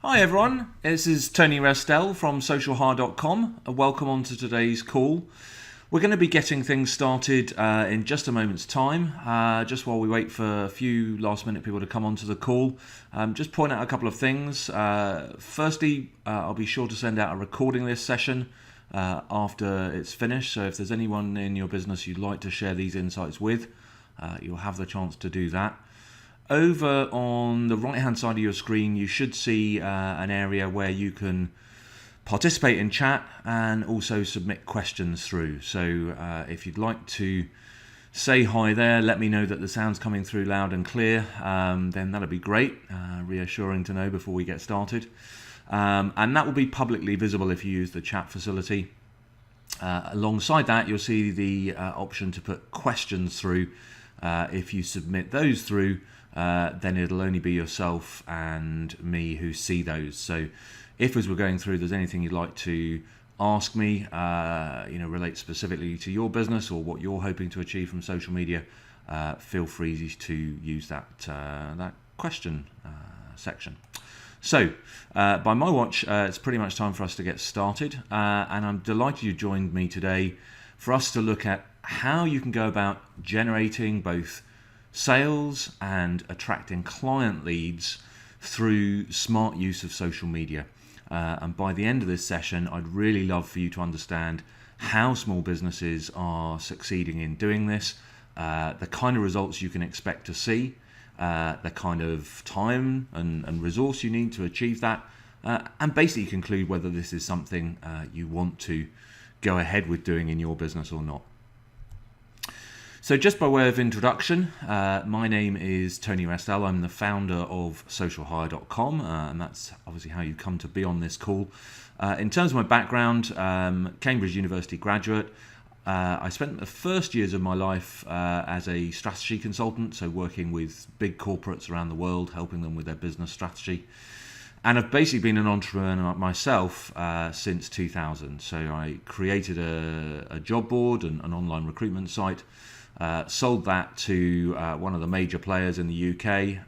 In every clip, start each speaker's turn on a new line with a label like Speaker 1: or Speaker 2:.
Speaker 1: Hi everyone, this is Tony Restel from socialhire.com. Welcome on to today's call. We're going to be getting things started in just a moment's time, just while we wait for a few last minute people to come onto the call. Just point out a couple of things. Firstly, I'll be sure to send out a recording of this session after it's finished, so if there's anyone in your business you'd like to share these insights with, you'll have the chance to do that. Over on the right hand side of your screen you should see an area where you can participate in chat and also submit questions through. So if you'd like to say hi there, let me know that the sound's coming through loud and clear, then that'd be great, reassuring to know before we get started. And that will be publicly visible if you use the chat facility. Alongside that you'll see the option to put questions through. If you submit those through, then it'll only be yourself and me who see those. So if as we're going through there's anything you'd like to ask me, relate specifically to your business or what you're hoping to achieve from social media, feel free to use that question section. So by my watch, it's pretty much time for us to get started, and I'm delighted you joined me today for us to look at how you can go about generating both sales and attracting client leads through smart use of social media. And by the end of this session, I'd really love for you to understand how small businesses are succeeding in doing this, the kind of results you can expect to see, the kind of time and resource you need to achieve that, and basically conclude whether this is something you want to go ahead with doing in your business or not. So just by way of introduction, my name is Tony Restel. I'm the founder of socialhire.com, and that's obviously how you come to be on this call. In terms of my background, Cambridge University graduate. I spent the first years of my life as a strategy consultant, so working with big corporates around the world, helping them with their business strategy. And I've basically been an entrepreneur myself since 2000. So I created a job board and an online recruitment site, sold that to one of the major players in the UK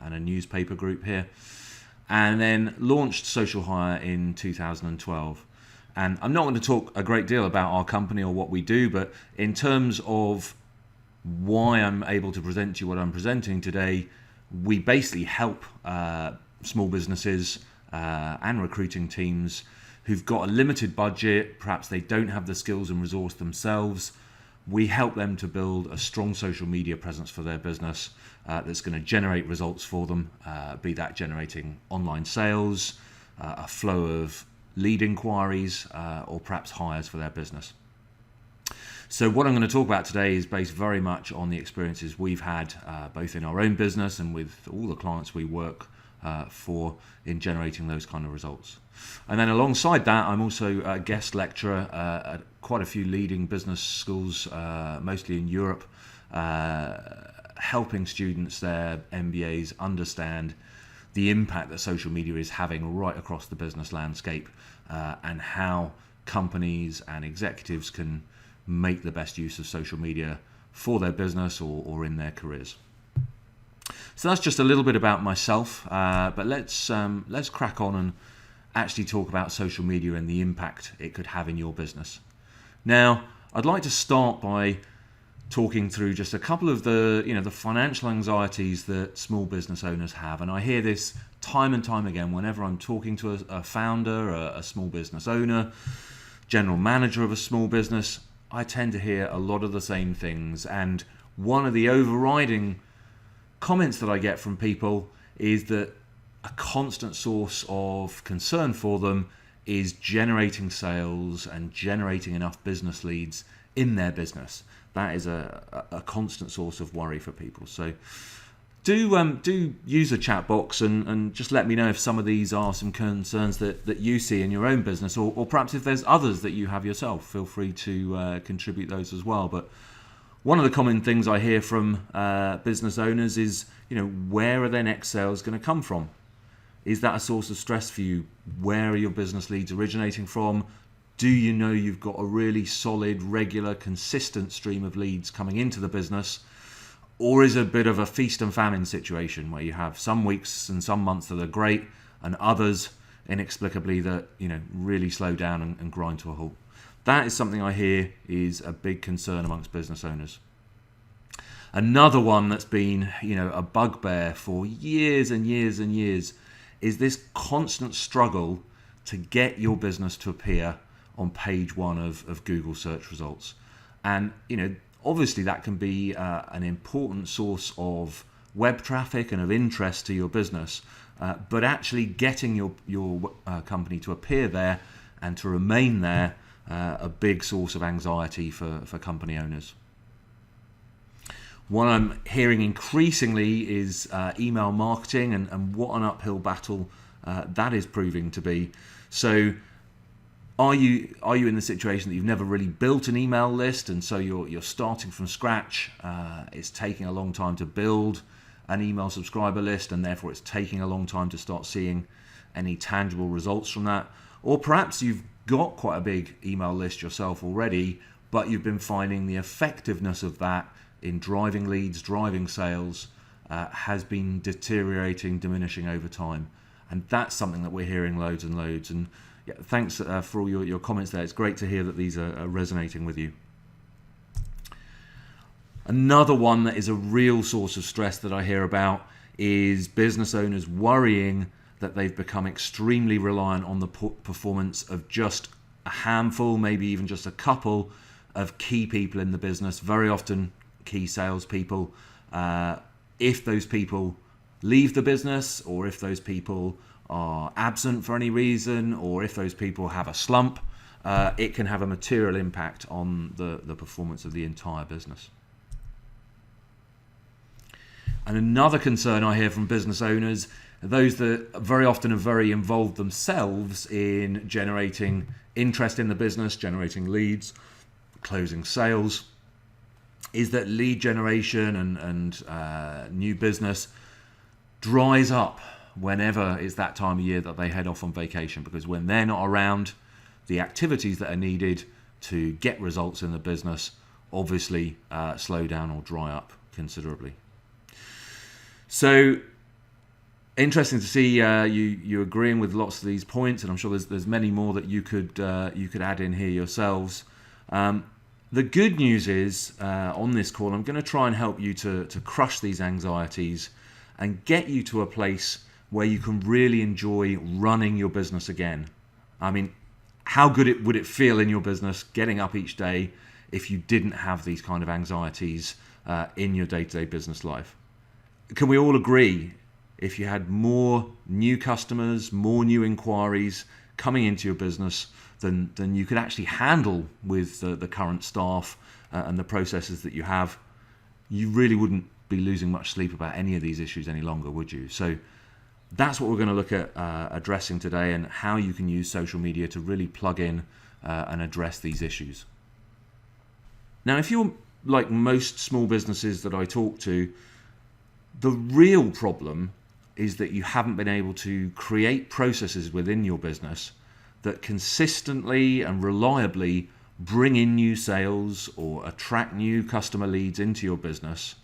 Speaker 1: and a newspaper group here, and then launched Social Hire in 2012. And I'm not going to talk a great deal about our company or what we do, but in terms of why I'm able to present to you what I'm presenting today, we basically help small businesses and recruiting teams who've got a limited budget, perhaps they don't have the skills and resource themselves. We help them to build a strong social media presence for their business that's going to generate results for them, be that generating online sales, a flow of lead inquiries, or perhaps hires for their business. So what I'm going to talk about today is based very much on the experiences we've had both in our own business and with all the clients we work for in generating those kind of results. And then alongside that, I'm also a guest lecturer at quite a few leading business schools, mostly in Europe, helping students, their MBAs, understand the impact that social media is having right across the business landscape, and how companies and executives can make the best use of social media for their business or in their careers. So that's just a little bit about myself, but let's crack on and actually talk about social media and the impact it could have in your business. Now, I'd like to start by talking through just a couple of the financial anxieties that small business owners have, and I hear this time and time again whenever I'm talking to a founder, a small business owner, general manager of a small business. I tend to hear a lot of the same things, and one of the overriding comments that I get from people is that a constant source of concern for them is generating sales and generating enough business leads in their business. That is a constant source of worry for people. So do use the chat box and just let me know if some of these are some concerns that you see in your own business, or perhaps if there's others that you have yourself, feel free to contribute those as well. But one of the common things I hear from business owners is, where are their next sales going to come from? Is that a source of stress for you? Where are your business leads originating from? Do you know you've got a really solid, regular, consistent stream of leads coming into the business? Or is it a bit of a feast and famine situation where you have some weeks and some months that are great, and others inexplicably that really slow down and grind to a halt. That is something I hear is a big concern amongst business owners. Another one that's been a bugbear for years and years and years is this constant struggle to get your business to appear on page one of Google search results. And obviously that can be an important source of web traffic and of interest to your business, but actually getting your company to appear there and to remain there, a big source of anxiety for company owners. What I'm hearing increasingly is email marketing and what an uphill battle that is proving to be. So are you in the situation that you've never really built an email list, and so you're starting from scratch? It's taking a long time to build an email subscriber list, and therefore it's taking a long time to start seeing any tangible results from that. Or perhaps you've got quite a big email list yourself already, but you've been finding the effectiveness of that in driving leads, driving sales, has been deteriorating, diminishing over time. And that's something that we're hearing loads and loads. And thanks for all your comments there. It's great to hear that these are resonating with you. Another one that is a real source of stress that I hear about is business owners worrying that they've become extremely reliant on the performance of just a handful, maybe even just a couple of key people in the business, very often key salespeople. If those people leave the business, or if those people are absent for any reason, or if those people have a slump, it can have a material impact on the performance of the entire business. And another concern I hear from business owners, those that very often are very involved themselves in generating interest in the business, generating leads, closing sales, is that lead generation and new business dries up whenever it's that time of year that they head off on vacation, because when they're not around, the activities that are needed to get results in the business obviously slow down or dry up considerably. So interesting to see you agreeing with lots of these points, and I'm sure there's many more that you could add in here yourselves. The good news is on this call, I'm going to try and help you to crush these anxieties and get you to a place where you can really enjoy running your business again. I mean, how good would it feel in your business getting up each day if you didn't have these kind of anxieties in your day-to-day business life? Can we all agree, if you had more new customers, more new inquiries coming into your business than you could actually handle with the current staff and the processes that you have, you really wouldn't be losing much sleep about any of these issues any longer, would you? So that's what we're going to look at addressing today, and how you can use social media to really plug in and address these issues. Now, if you're like most small businesses that I talk to, the real problem is that you haven't been able to create processes within your business that consistently and reliably bring in new sales or attract new customer leads into your business.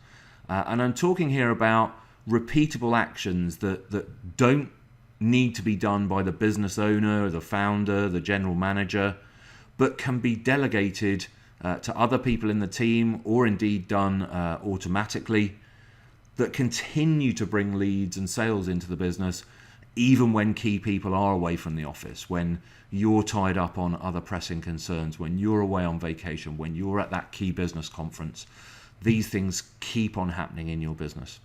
Speaker 1: And I'm talking here about repeatable actions that don't need to be done by the business owner, the founder, the general manager, but can be delegated to other people in the team, or indeed done automatically, that continue to bring leads and sales into the business even when key people are away from the office, when you're tied up on other pressing concerns, when you're away on vacation, when you're at that key business conference. These things keep on happening in your business.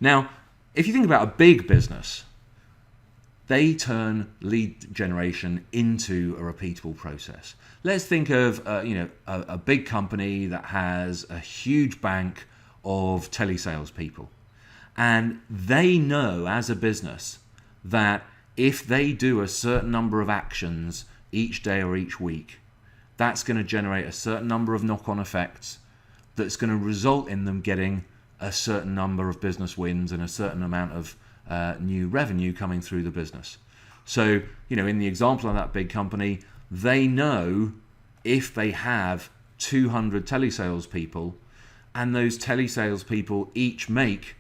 Speaker 1: Now, if you think about a big business, they turn lead generation into a repeatable process. Let's think of a big company that has a huge bank of telesales people, and they know as a business that if they do a certain number of actions each day or each week, that's going to generate a certain number of knock-on effects that's going to result in them getting a certain number of business wins and a certain amount of new revenue coming through the business. So, in the example of that big company, they know if they have 200 telesales people, and those telesales people each make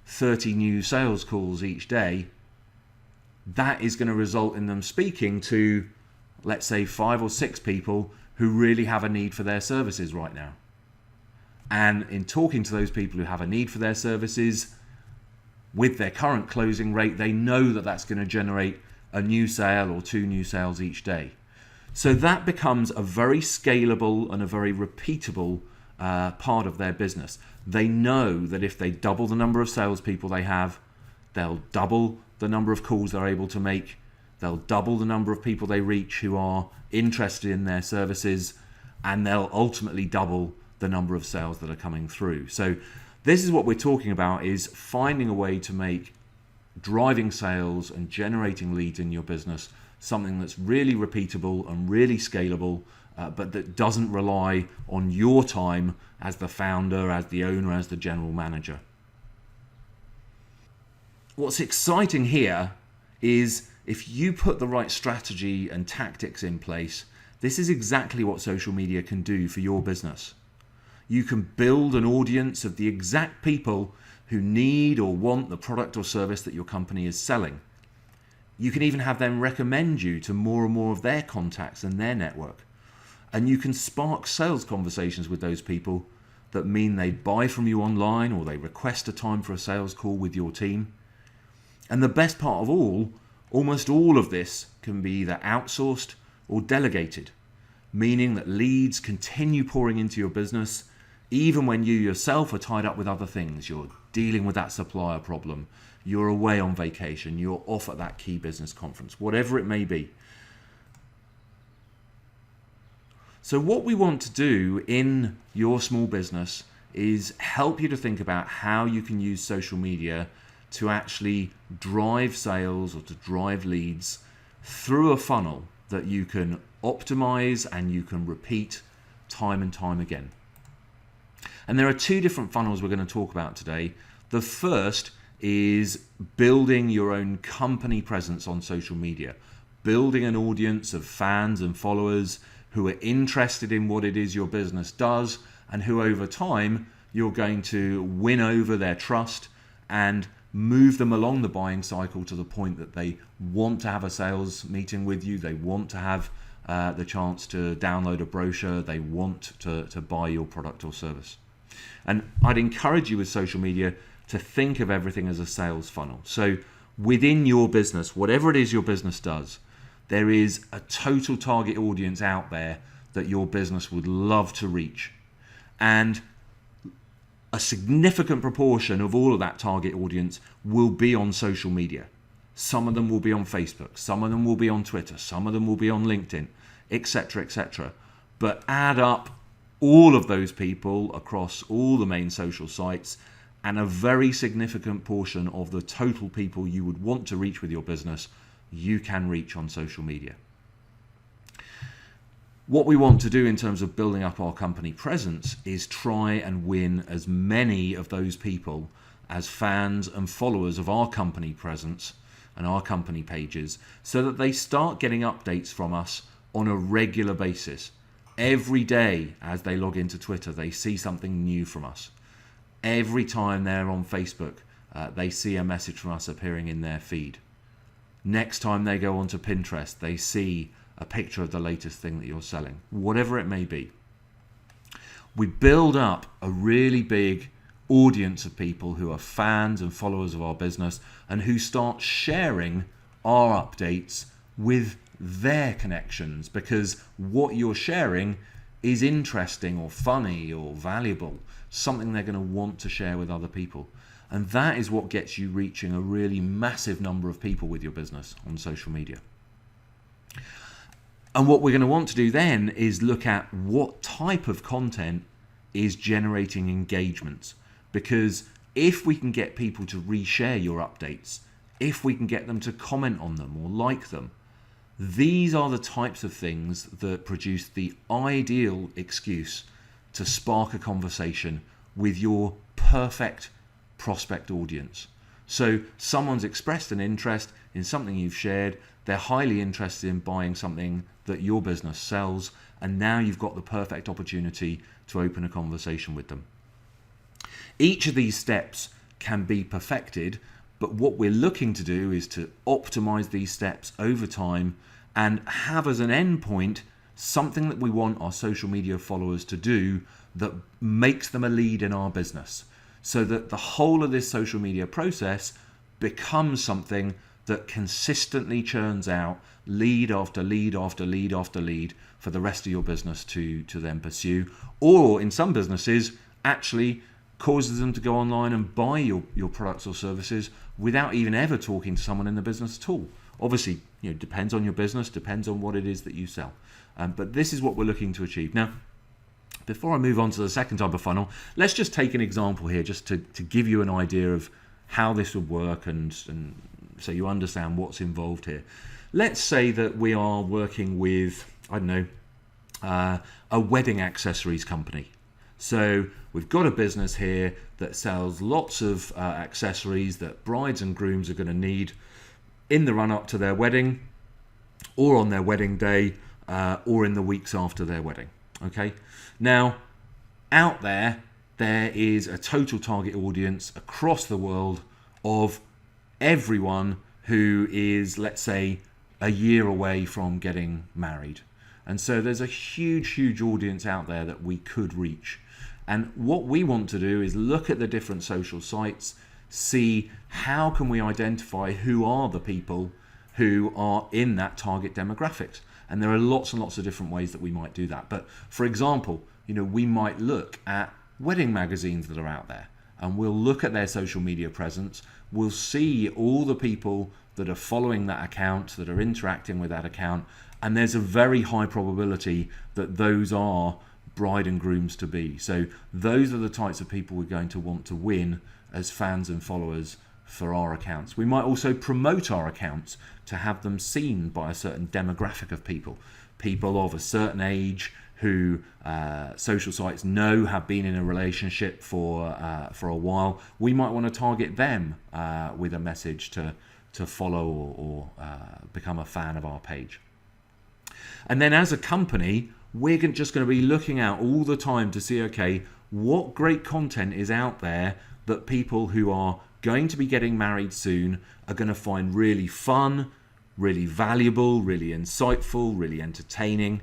Speaker 1: 30 new sales calls each day, that is going to result in them speaking to, let's say, 5 or 6 people who really have a need for their services right now. And in talking to those people who have a need for their services, with their current closing rate, they know that that's going to generate a new sale or 2 new sales each day. So that becomes a very scalable and a very repeatable part of their business. They know that if they double the number of salespeople they have, they'll double the number of calls they're able to make, they'll double the number of people they reach who are interested in their services, and they'll ultimately double the number of sales that are coming through. So this is what we're talking about, is finding a way to make driving sales and generating leads in your business something that's really repeatable and really scalable, but that doesn't rely on your time as the founder, as the owner, as the general manager. What's exciting here is if you put the right strategy and tactics in place, this is exactly what social media can do for your business. You can build an audience of the exact people who need or want the product or service that your company is selling. You can even have them recommend you to more and more of their contacts and their network. And you can spark sales conversations with those people that mean they buy from you online or they request a time for a sales call with your team. And the best part of all, almost all of this can be either outsourced or delegated, meaning that leads continue pouring into your business even when you yourself are tied up with other things. You're dealing with that supplier problem, you're away on vacation, you're off at that key business conference, whatever it may be. So what we want to do in your small business is help you to think about how you can use social media to actually drive sales or to drive leads through a funnel that you can optimize and you can repeat time and time again. And there are 2 different funnels we're going to talk about today. The first is building your own company presence on social media, building an audience of fans and followers who are interested in what it is your business does, and who over time you're going to win over their trust and move them along the buying cycle to the point that they want to have a sales meeting with you, they want to have the chance to download a brochure, they want to buy your product or service. And I'd encourage you with social media to think of everything as a sales funnel. So within your business, whatever it is your business does, there is a total target audience out there that your business would love to reach. And a significant proportion of all of that target audience will be on social media. Some of them will be on Facebook, some of them will be on Twitter, some of them will be on LinkedIn, etc., etc. But add up all of those people across all the main social sites, and a very significant portion of the total people you would want to reach with your business, you can reach on social media. What we want to do in terms of building up our company presence is try and win as many of those people as fans and followers of our company presence and our company pages, so that they start getting updates from us on a regular basis. Every day as they log into Twitter, they see something new from us. Every time they're on Facebook, they see a message from us appearing in their feed. Next time they go onto Pinterest, they see a picture of the latest thing that you're selling, whatever it may be. We build up a really big audience of people who are fans and followers of our business and who start sharing our updates with their connections, because what you're sharing is interesting or funny or valuable, something they're going to want to share with other people. And that is what gets you reaching a really massive number of people with your business on social media. And what we're going to want to do then is look at what type of content is generating engagement. Because if we can get people to reshare your updates, if we can get them to comment on them or like them, these are the types of things that produce the ideal excuse to spark a conversation with your perfect prospect audience. So someone's expressed an interest in something you've shared, they're highly interested in buying something that your business sells, and now you've got the perfect opportunity to open a conversation with them. Each of these steps can be perfected But what we're looking to do is to optimize these steps over time and have as an endpoint something that we want our social media followers to do that makes them a lead in our business, so that the whole of this social media process becomes something that consistently churns out lead after lead after lead after lead for the rest of your business to then pursue, or in some businesses actually causes them to go online and buy your products or services without even ever talking to someone in the business at all. Obviously, depends on your business, depends on what it is that you sell. But this is what we're looking to achieve. Now, before I move on to the second type of funnel, let's just take an example here just to give you an idea of how this would work and so you understand what's involved here. Let's say that we are working with, a wedding accessories company. So we've got a business here that sells lots of accessories that brides and grooms are going to need in the run-up to their wedding, or on their wedding day, or in the weeks after their wedding. Okay. Now, out there is a total target audience across the world of everyone who is, let's say, a year away from getting married. And so there's a huge audience out there that we could reach. And what we want to do is look at the different social sites, see how can we identify who are the people who are in that target demographics. And there are lots and lots of different ways that we might do that. But for example, we might look at wedding magazines that are out there, and we'll look at their social media presence. We'll see all the people that are following that account, that are interacting with that account, and there's a very high probability that those are bride and grooms to be. So those are the types of people we're going to want to win as fans and followers for our accounts. We might also promote our accounts to have them seen by a certain demographic of people of a certain age who social sites know have been in a relationship for a while. We might want to target them with a message to follow or become a fan of our page. And then as a company, we're just going to be looking out all the time to see, okay, what great content is out there that people who are going to be getting married soon are going to find really fun, really valuable, really insightful, really entertaining.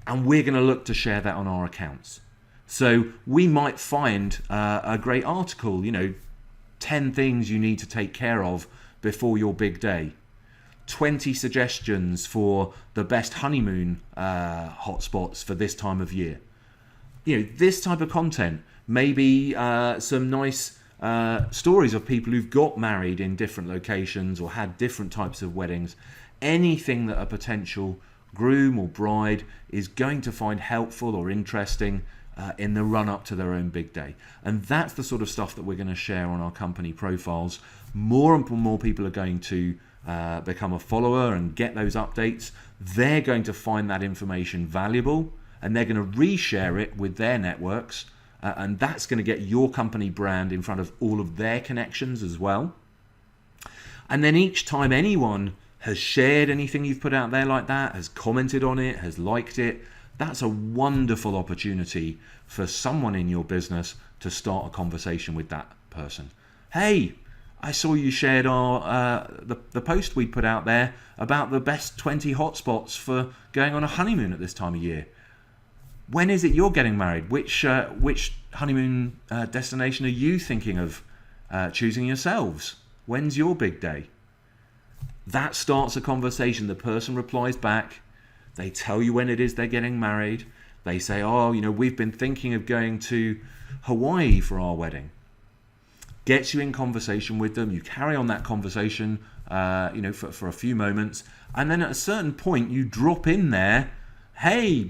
Speaker 1: And we're going to look to share that on our accounts. So we might find a great article, 10 things you need to take care of before your big day. 20 suggestions for the best honeymoon hotspots for this time of year. This type of content. Maybe some nice stories of people who've got married in different locations or had different types of weddings. Anything that a potential groom or bride is going to find helpful or interesting in the run-up to their own big day. And that's the sort of stuff that we're going to share on our company profiles. More and more people are going to become a follower and get those updates. They're going to find that information valuable, and they're going to reshare it with their networks, and that's going to get your company brand in front of all of their connections as well. And then each time anyone has shared anything you've put out there like that, has commented on it, has liked it, that's a wonderful opportunity for someone in your business to start a conversation with that person. Hey, I saw you shared the post we put out there about the best 20 hotspots for going on a honeymoon at this time of year. When is it you're getting married? Which honeymoon destination are you thinking of choosing yourselves? When's your big day? That starts a conversation. The person replies back. They tell you when it is they're getting married. They say, we've been thinking of going to Hawaii for our wedding. Gets you in conversation with them. You carry on that conversation, for a few moments. And then at a certain point, you drop in there, hey,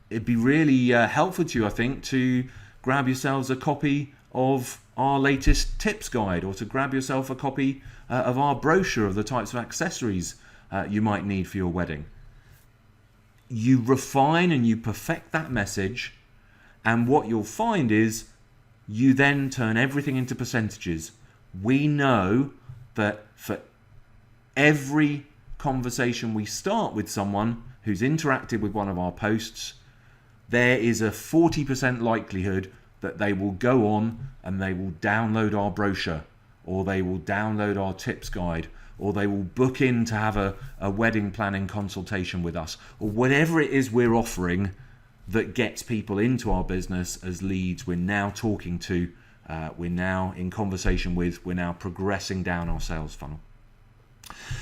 Speaker 1: it'd be really helpful to you, I think, to grab yourselves a copy of our latest tips guide, or to grab yourself a copy of our brochure of the types of accessories you might need for your wedding. You refine and you perfect that message, and what you'll find is you then turn everything into percentages. We know that for every conversation we start with someone who's interacted with one of our posts, there is a 40% likelihood that they will go on and they will download our brochure or they will download our tips guide, or they will book in to have a wedding planning consultation with us, or whatever it is we're offering that gets people into our business as leads we're now talking to, we're now in conversation with, we're now progressing down our sales funnel.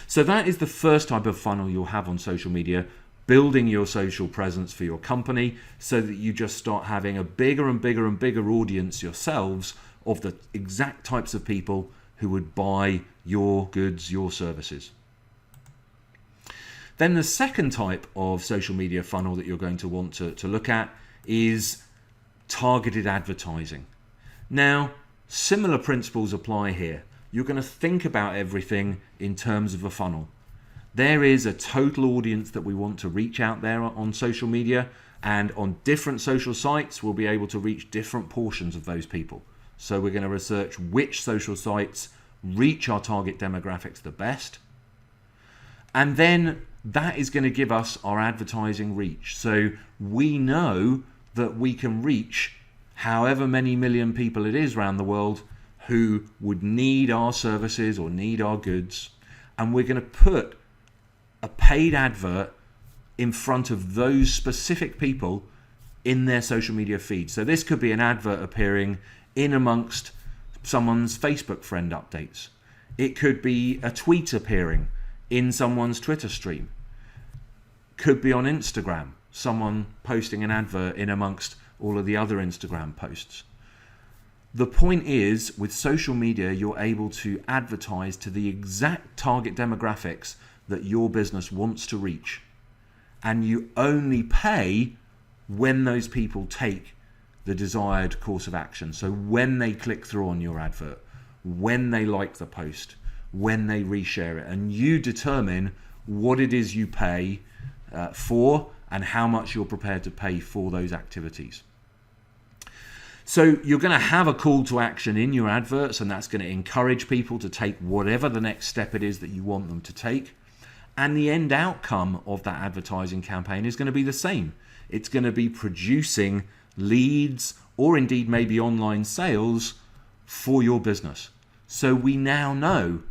Speaker 1: So that is the first type of funnel you'll have on social media, building your social presence for your company so that you just start having a bigger and bigger and bigger audience yourselves of the exact types of people who would buy your goods, your services. Then the second type of social media funnel that you're going to want to look at is targeted advertising. Now, similar principles apply here. You're going to think about everything in terms of a funnel. There is a total audience that we want to reach out there on social media, and on different social sites, we'll be able to reach different portions of those people. So we're going to research which social sites reach our target demographics the best. And then that is going to give us our advertising reach. So we know that we can reach however many million people it is around the world who would need our services or need our goods. And we're going to put a paid advert in front of those specific people in their social media feed. So this could be an advert appearing in amongst someone's Facebook friend updates. It could be a tweet appearing in someone's Twitter stream. Could be on Instagram, someone posting an advert in amongst all of the other Instagram posts. The point is, with social media, you're able to advertise to the exact target demographics that your business wants to reach. And you only pay when those people take the desired course of action. So when they click through on your advert, when they like the post, when they reshare it, and you determine what it is you pay for and how much you're prepared to pay for those activities. So you're going to have a call to action in your adverts, and that's going to encourage people to take whatever the next step it is that you want them to take. And the end outcome of that advertising campaign is going to be the same. It's going to be producing leads or indeed maybe online sales for your business. So we now know,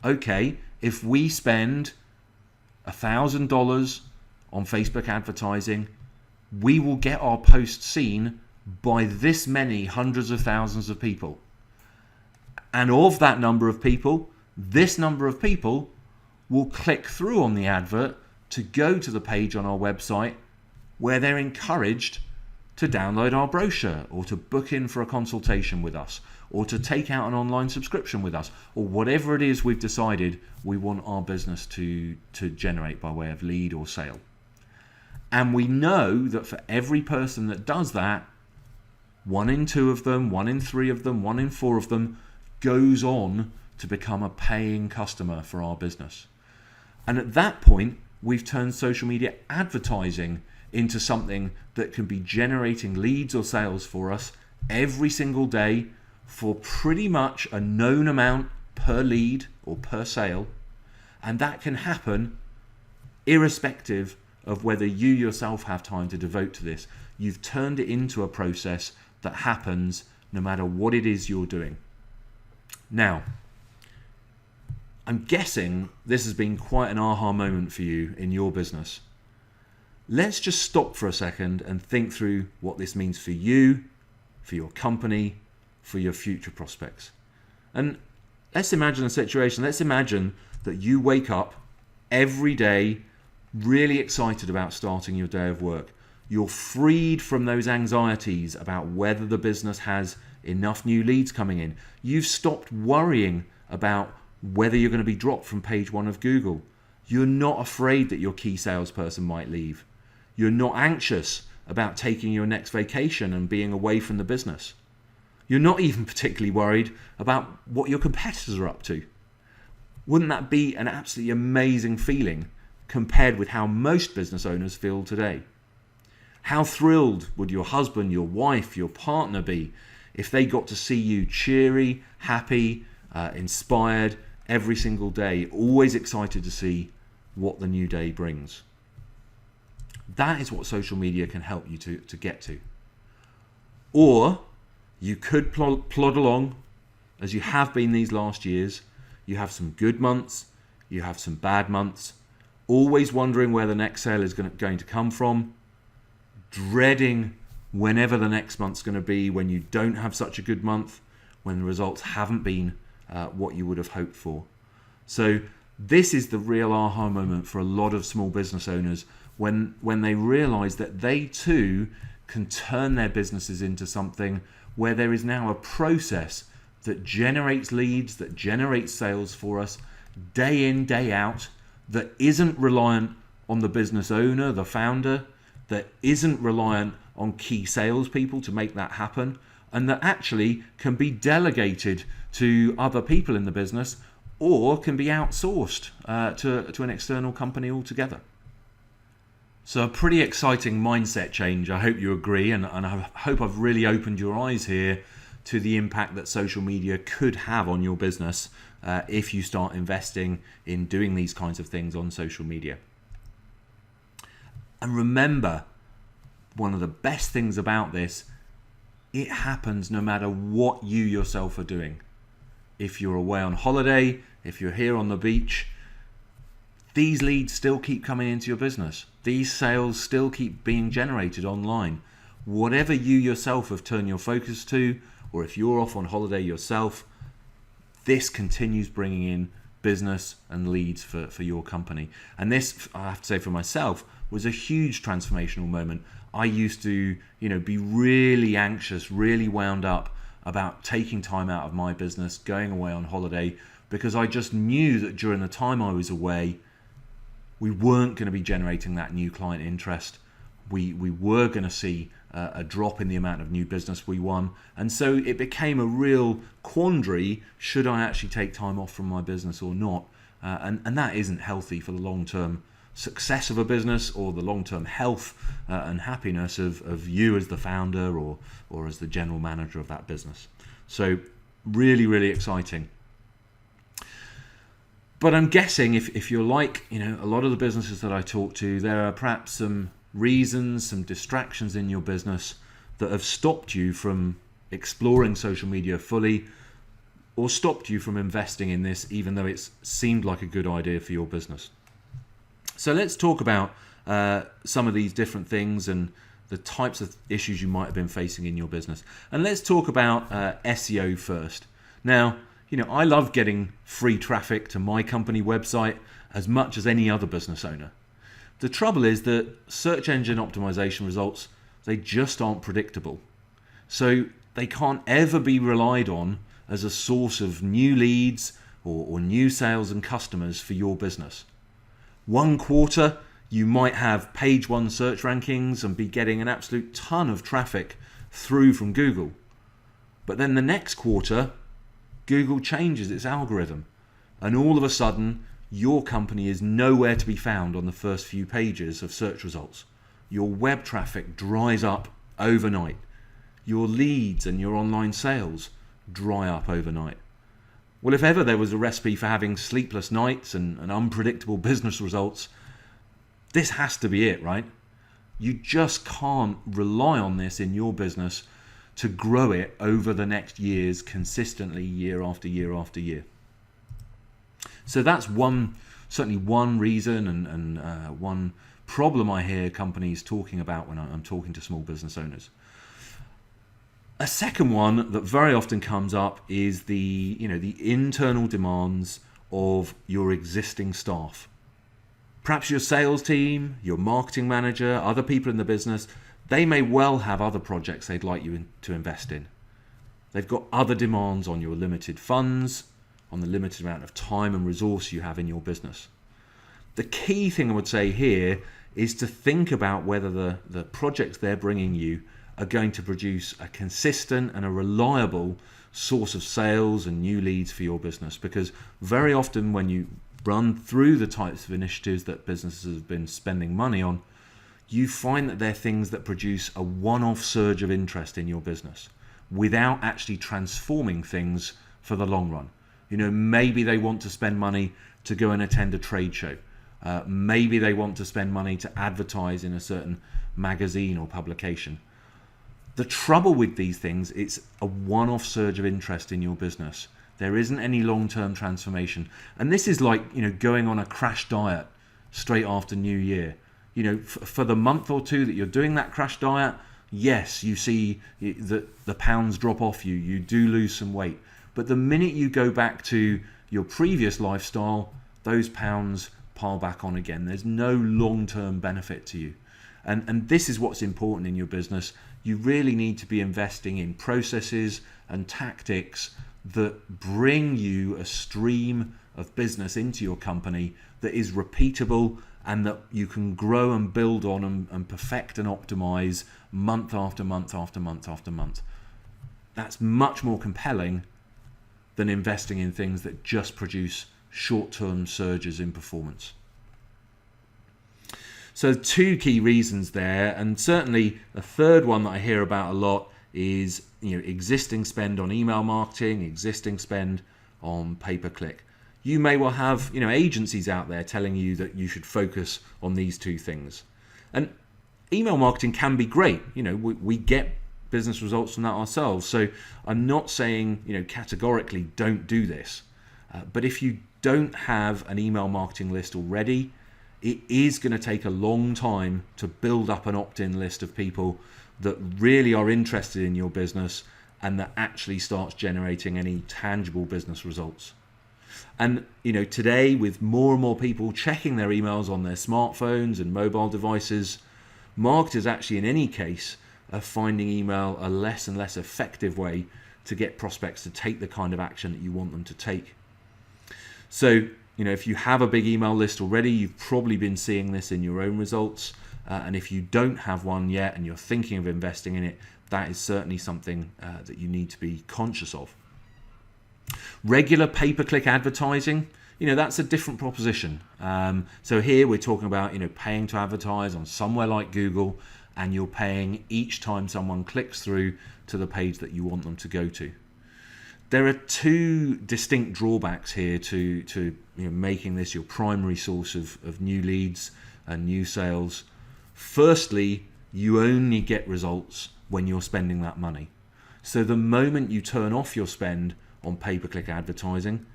Speaker 1: okay, if we spend $1,000 on Facebook advertising, we will get our post seen by this many hundreds of thousands of people. And of that number of people, this number of people will click through on the advert to go to the page on our website where they're encouraged to download our brochure or to book in for a consultation with us or to take out an online subscription with us or whatever it is we've decided we want our business to generate by way of lead or sale. And we know that for every person that does that, 1 in 2 of them, 1 in 3 of them, 1 in 4 of them goes on to become a paying customer for our business. And at that point, we've turned social media advertising into something that can be generating leads or sales for us every single day for pretty much a known amount per lead or per sale. And that can happen irrespective of whether you yourself have time to devote to this. You've turned it into a process that happens no matter what it is you're doing. Now, I'm guessing this has been quite an aha moment for you in your business. Let's just stop for a second and think through what this means for you, for your company, for your future prospects. And let's imagine a situation. Let's imagine that you wake up every day really excited about starting your day of work. You're freed from those anxieties about whether the business has enough new leads coming in. You've stopped worrying about whether you're going to be dropped from page 1 of Google. You're not afraid that your key salesperson might leave. You're not anxious about taking your next vacation and being away from the business. You're not even particularly worried about what your competitors are up to. Wouldn't that be an absolutely amazing feeling compared with how most business owners feel today? How thrilled would your husband, your wife, your partner be if they got to see you cheery, happy, inspired every single day, always excited to see what the new day brings? That is what social media can help you to get to. Or you could plod along as you have been these last years. You have some good months, you have some bad months, always wondering where the next sale is going to come from, dreading whenever the next month's going to be when you don't have such a good month, when the results haven't been what you would have hoped for. So this is the real aha moment for a lot of small business owners when they realize that they too can turn their businesses into something where there is now a process that generates leads, that generates sales for us day in, day out, that isn't reliant on the business owner, the founder, that isn't reliant on key salespeople to make that happen, and that actually can be delegated to other people in the business or can be outsourced to an external company altogether. So a pretty exciting mindset change, I hope you agree, and I hope I've really opened your eyes here to the impact that social media could have on your business if you start investing in doing these kinds of things on social media. And remember, one of the best things about this, it happens no matter what you yourself are doing. If you're away on holiday, if you're here on the beach, these leads still keep coming into your business. These sales still keep being generated online. Whatever you yourself have turned your focus to, or if you're off on holiday yourself, this continues bringing in business and leads for your company. And this, I have to say for myself, was a huge transformational moment. I used to, be really anxious, really wound up about taking time out of my business, going away on holiday, because I just knew that during the time I was away, we weren't going to be generating that new client interest. We were going to see a drop in the amount of new business we won. And so it became a real quandary, should I actually take time off from my business or not? And that isn't healthy for the long-term success of a business or the long-term health and happiness of you as the founder or as the general manager of that business. So really, really exciting. But I'm guessing if you're like, a lot of the businesses that I talk to, there are perhaps some reasons, some distractions in your business that have stopped you from exploring social media fully or stopped you from investing in this, even though it's seemed like a good idea for your business. So let's talk about some of these different things and the types of issues you might have been facing in your business. And let's talk about SEO first. Now, I love getting free traffic to my company website as much as any other business owner. The trouble is that search engine optimization results, they just aren't predictable. So they can't ever be relied on as a source of new leads or new sales and customers for your business. One quarter, you might have page one search rankings and be getting an absolute ton of traffic through from Google. But then the next quarter, Google changes its algorithm, and all of a sudden, your company is nowhere to be found on the first few pages of search results. Your web traffic dries up overnight. Your leads and your online sales dry up overnight. Well, if ever there was a recipe for having sleepless nights and unpredictable business results, this has to be it, right? You just can't rely on this in your business to grow it over the next years consistently, year after year after year. So that's certainly one reason and one problem I hear companies talking about when I'm talking to small business owners. A second one that very often comes up is the internal demands of your existing staff. Perhaps your sales team, your marketing manager, other people in the business, they may well have other projects they'd like you to invest in. They've got other demands on your limited funds, on the limited amount of time and resource you have in your business. The key thing I would say here is to think about whether the projects they're bringing you are going to produce a consistent and a reliable source of sales and new leads for your business. Because very often when you run through the types of initiatives that businesses have been spending money on, you find that they're things that produce a one-off surge of interest in your business without actually transforming things for the long run. Maybe they want to spend money to go and attend a trade show. Maybe they want to spend money to advertise in a certain magazine or publication. The trouble with these things, it's a one-off surge of interest in your business. There isn't any long-term transformation. And this is like, going on a crash diet straight after New Year. For the month or two that you're doing that crash diet, yes, you see the pounds drop off you. You do lose some weight. But the minute you go back to your previous lifestyle, those pounds pile back on again. There's no long-term benefit to you. And this is what's important in your business. You really need to be investing in processes and tactics that bring you a stream of business into your company that is repeatable and that you can grow and build on and perfect and optimize month after month after month after month. That's much more compelling than investing in things that just produce short-term surges in performance. So 2 key reasons there, and certainly a third one that I hear about a lot is existing spend on email marketing, existing spend on pay-per-click. You may well have agencies out there telling you that you should focus on these 2 things. And email marketing can be great. We get business results from that ourselves. So I'm not saying categorically don't do this. But if you don't have an email marketing list already, it is going to take a long time to build up an opt-in list of people that really are interested in your business and that actually starts generating any tangible business results. And today, with more and more people checking their emails on their smartphones and mobile devices, marketers actually in any case are finding email a less and less effective way to get prospects to take the kind of action that you want them to take. So if you have a big email list already, you've probably been seeing this in your own results. And if you don't have one yet and you're thinking of investing in it, that is certainly something that you need to be conscious of. Regular pay-per-click advertising, that's a different proposition. So here we're talking about, paying to advertise on somewhere like Google, and you're paying each time someone clicks through to the page that you want them to go to. There are 2 distinct drawbacks here to making this your primary source of new leads and new sales. Firstly, you only get results when you're spending that money. So the moment you turn off your spend on pay-per-click advertising,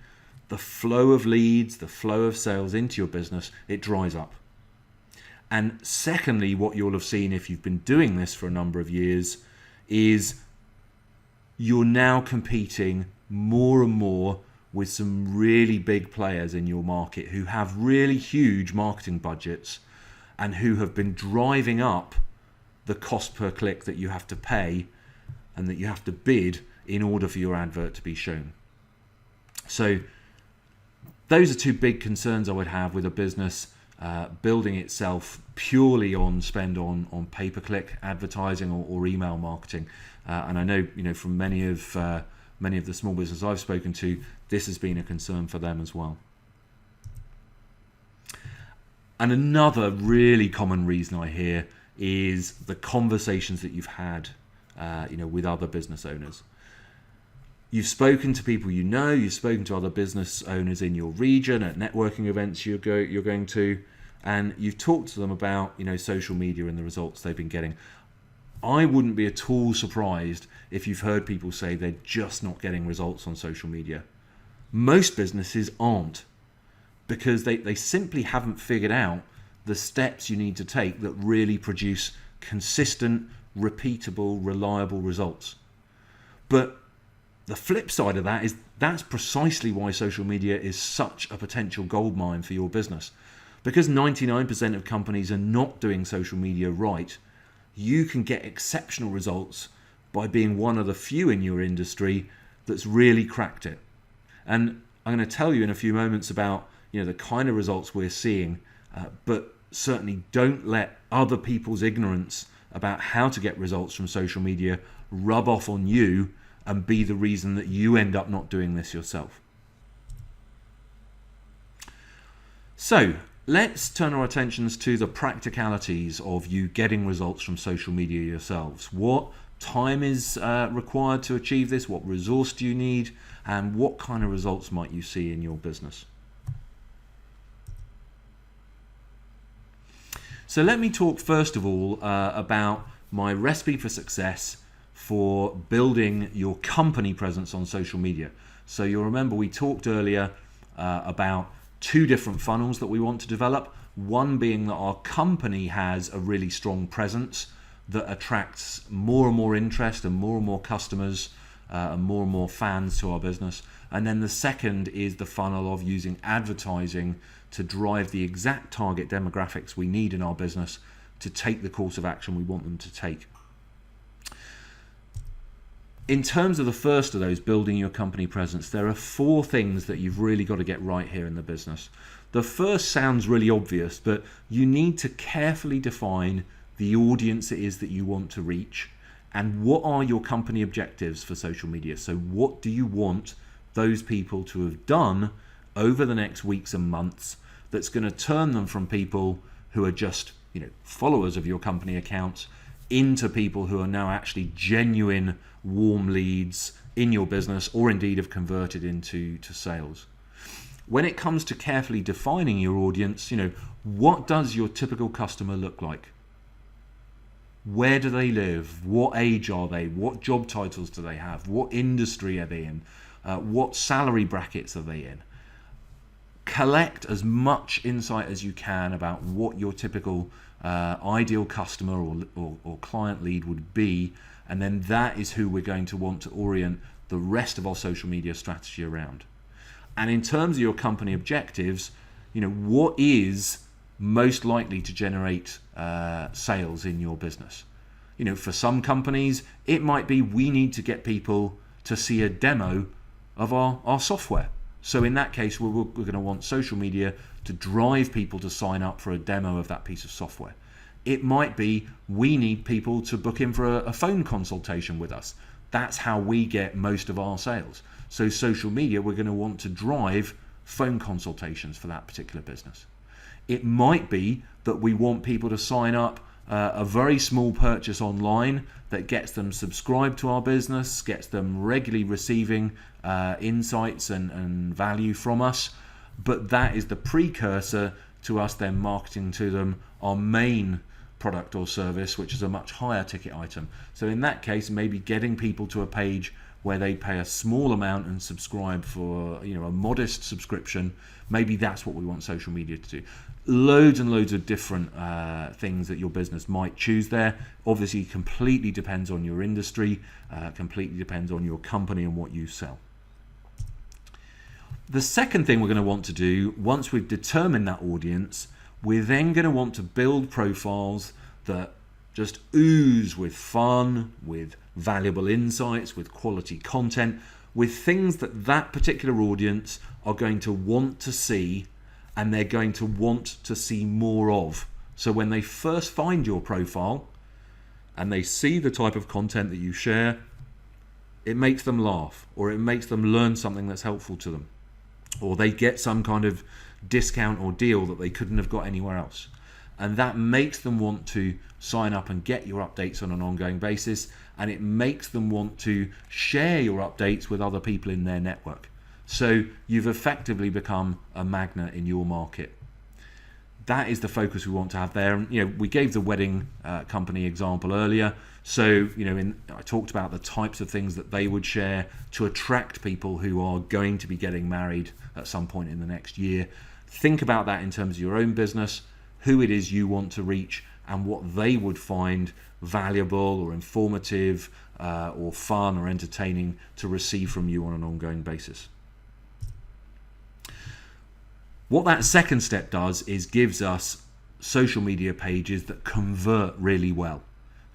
Speaker 1: the flow of leads, the flow of sales into your business, it dries up. And secondly, what you'll have seen if you've been doing this for a number of years is you're now competing more and more with some really big players in your market who have really huge marketing budgets and who have been driving up the cost per click that you have to pay and that you have to bid in order for your advert to be shown. So those are 2 big concerns I would have with a business building itself purely on spend on pay-per-click advertising or email marketing. And I know, from many of the small businesses I've spoken to, this has been a concern for them as well. And another really common reason I hear is the conversations that you've had, with other business owners. You've spoken to people you've spoken to other business owners in your region at networking events you're going to, and you've talked to them about social media and the results they've been getting. I wouldn't be at all surprised if you've heard people say they're just not getting results on social media. Most businesses aren't, because they simply haven't figured out the steps you need to take that really produce consistent, repeatable, reliable results. But the flip side of that is that's precisely why social media is such a potential goldmine for your business. Because 99% of companies are not doing social media right, you can get exceptional results by being one of the few in your industry that's really cracked it. And I'm going to tell you in a few moments about the kind of results we're seeing, but certainly don't let other people's ignorance about how to get results from social media rub off on you and be the reason that you end up not doing this yourself. So let's turn our attentions to the practicalities of you getting results from social media yourselves. What time is required to achieve this? What resource do you need? And what kind of results might you see in your business? So let me talk first of all about my recipe for success for building your company presence on social media. So you'll remember we talked earlier about two different funnels that we want to develop. One being that our company has a really strong presence that attracts more and more interest and more customers and more fans to our business. And then the second is the funnel of using advertising to drive the exact target demographics we need in our business to take the course of action we want them to take. In terms of the first of those, building your company presence, there are 4 things that you've really got to get right here in the business. The first sounds really obvious, but you need to carefully define the audience it is that you want to reach and what are your company objectives for social media. So what do you want those people to have done over the next weeks and months that's going to turn them from people who are just, followers of your company accounts into people who are now actually genuine warm leads in your business, or indeed have converted into sales. When it comes to carefully defining your audience, what does your typical customer look like? Where do they live? What age are they? What job titles do they have? What industry are they in? What salary brackets are they in? Collect as much insight as you can about what your typical ideal customer or client lead would be, and then that is who we're going to want to orient the rest of our social media strategy around. And in terms of your company objectives, what is most likely to generate sales in your business? For some companies, it might be we need to get people to see a demo of our software. So in that case, we're going to want social media to drive people to sign up for a demo of that piece of software. It might be we need people to book in for a phone consultation with us. That's how we get most of our sales. So social media, we're going to want to drive phone consultations for that particular business. It might be that we want people to sign up a very small purchase online that gets them subscribed to our business, gets them regularly receiving insights and value from us. But that is the precursor to us then marketing to them our main product or service, which is a much higher ticket item. So in that case, maybe getting people to a page where they pay a small amount and subscribe for a modest subscription, maybe that's what we want social media to do. Loads and loads of different things that your business might choose there. Obviously, completely depends on your industry, completely depends on your company and what you sell. The second thing we're going to want to do, once we've determined that audience, we're then going to want to build profiles that just ooze with fun, with valuable insights, with quality content, with things that particular audience are going to want to see and they're going to want to see more of. So when they first find your profile and they see the type of content that you share, it makes them laugh, or it makes them learn something that's helpful to them, or they get some kind of discount or deal that they couldn't have got anywhere else. And that makes them want to sign up and get your updates on an ongoing basis, and it makes them want to share your updates with other people in their network. So you've effectively become a magnet in your market. That is the focus we want to have there. And we gave the wedding company example earlier. So I talked about the types of things that they would share to attract people who are going to be getting married at some point in the next year. Think about that in terms of your own business, who it is you want to reach, and what they would find valuable or informative or fun or entertaining to receive from you on an ongoing basis. What that second step does is gives us social media pages that convert really well.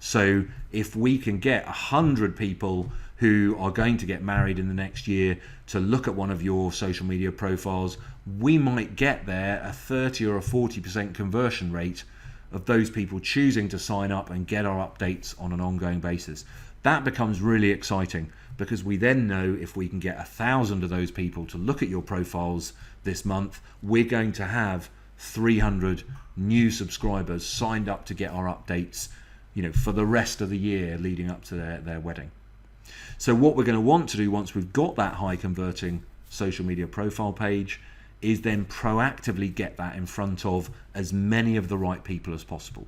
Speaker 1: So if we can get 100 people who are going to get married in the next year to look at one of your social media profiles, we might get there a 30 or a 40% conversion rate of those people choosing to sign up and get our updates on an ongoing basis. That becomes really exciting because we then know if we can get 1,000 of those people to look at your profiles this month, we're going to have 300 new subscribers signed up to get our updates, for the rest of the year leading up to their wedding. So what we're going to want to do once we've got that high converting social media profile page is then proactively get that in front of as many of the right people as possible.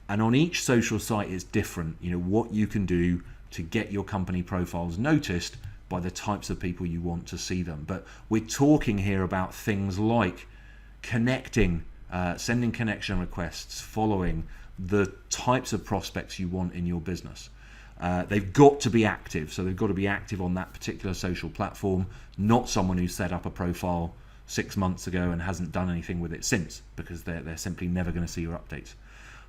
Speaker 1: And on each social site is different, what you can do to get your company profiles noticed by the types of people you want to see them. But we're talking here about things like connecting, sending connection requests, following the types of prospects you want in your business. They've got to be active, so they've got to be active on that particular social platform, not someone who set up a profile 6 months ago and hasn't done anything with it since, because they're simply never going to see your updates.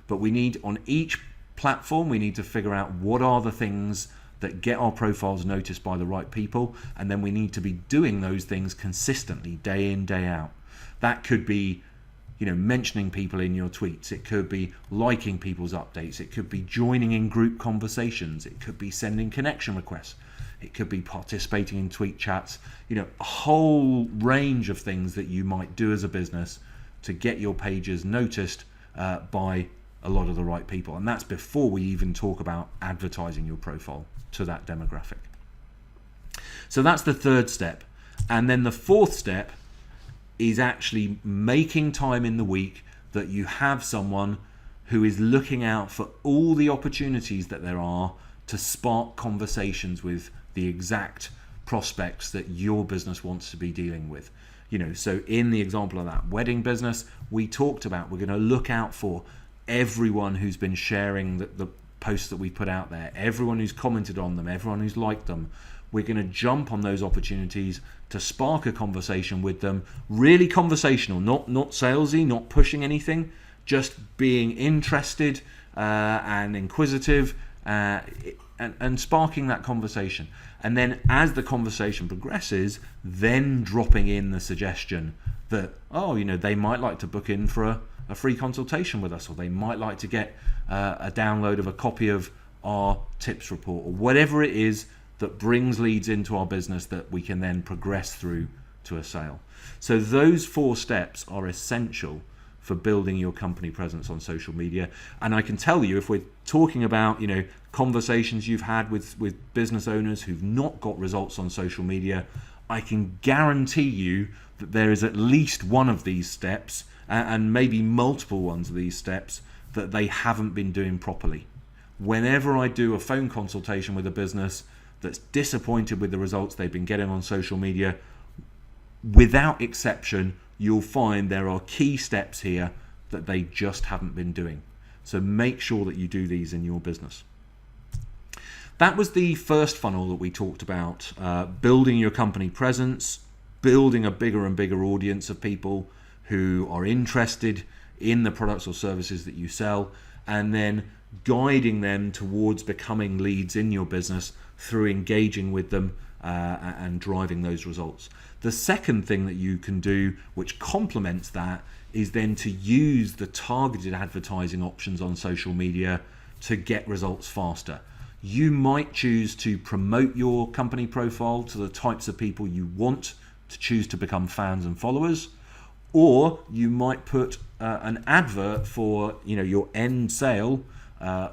Speaker 1: But we need, on each platform, we need to figure out what are the things that get our profiles noticed by the right people, and then we need to be doing those things consistently, day in, day out. That could be, mentioning people in your tweets. It could be liking people's updates. It could be joining in group conversations. It could be sending connection requests. It could be participating in tweet chats. A whole range of things that you might do as a business to get your pages noticed by a lot of the right people. And that's before we even talk about advertising your profile to that demographic. So that's the third step. And then the fourth step is actually making time in the week that you have someone who is looking out for all the opportunities that there are to spark conversations with the exact prospects that your business wants to be dealing with. So in the example of that wedding business, we talked about, we're going to look out for everyone who's been sharing the posts that we put out there, everyone who's commented on them, everyone who's liked them. We're going to jump on those opportunities to spark a conversation with them, really conversational, not salesy, not pushing anything, just being interested and inquisitive and sparking that conversation. And then as the conversation progresses, then dropping in the suggestion that, they might like to book in for a free consultation with us, or they might like to get a download of a copy of our tips report, or whatever it is that brings leads into our business that we can then progress through to a sale. So those 4 steps are essential for building your company presence on social media. And I can tell you, if we're talking about conversations you've had with business owners who've not got results on social media, I can guarantee you that there is at least one of these steps, and maybe multiple ones of these steps, that they haven't been doing properly. Whenever I do a phone consultation with a business that's disappointed with the results they've been getting on social media, without exception, you'll find there are key steps here that they just haven't been doing. So make sure that you do these in your business. That was the first funnel that we talked about, building your company presence, building a bigger and bigger audience of people who are interested in the products or services that you sell, and then guiding them towards becoming leads in your business through engaging with them and driving those results. The second thing that you can do, which complements that, is then to use the targeted advertising options on social media to get results faster. You might choose to promote your company profile to the types of people you want to choose to become fans and followers, or you might put an advert for your end sale,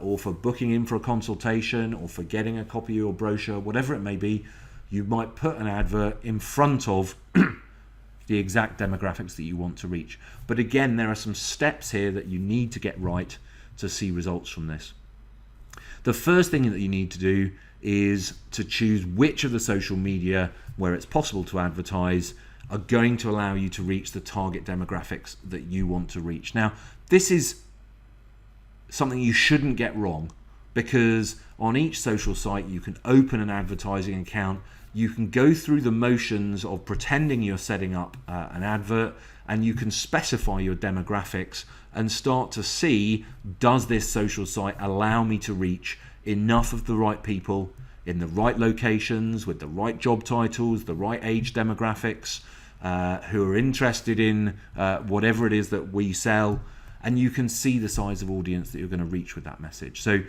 Speaker 1: or for booking in for a consultation, or for getting a copy of your brochure, whatever it may be. You might put an advert in front of the exact demographics that you want to reach. But again, there are some steps here that you need to get right to see results from this. The first thing that you need to do is to choose which of the social media where it's possible to advertise are going to allow you to reach the target demographics that you want to reach. Now, this is something you shouldn't get wrong, because on each social site you can open an advertising account, you can go through the motions of pretending you're setting up an advert, and you can specify your demographics and start to see, does this social site allow me to reach enough of the right people in the right locations with the right job titles, the right age demographics, who are interested in whatever it is that we sell, and you can see the size of audience that you're going to reach with that message. So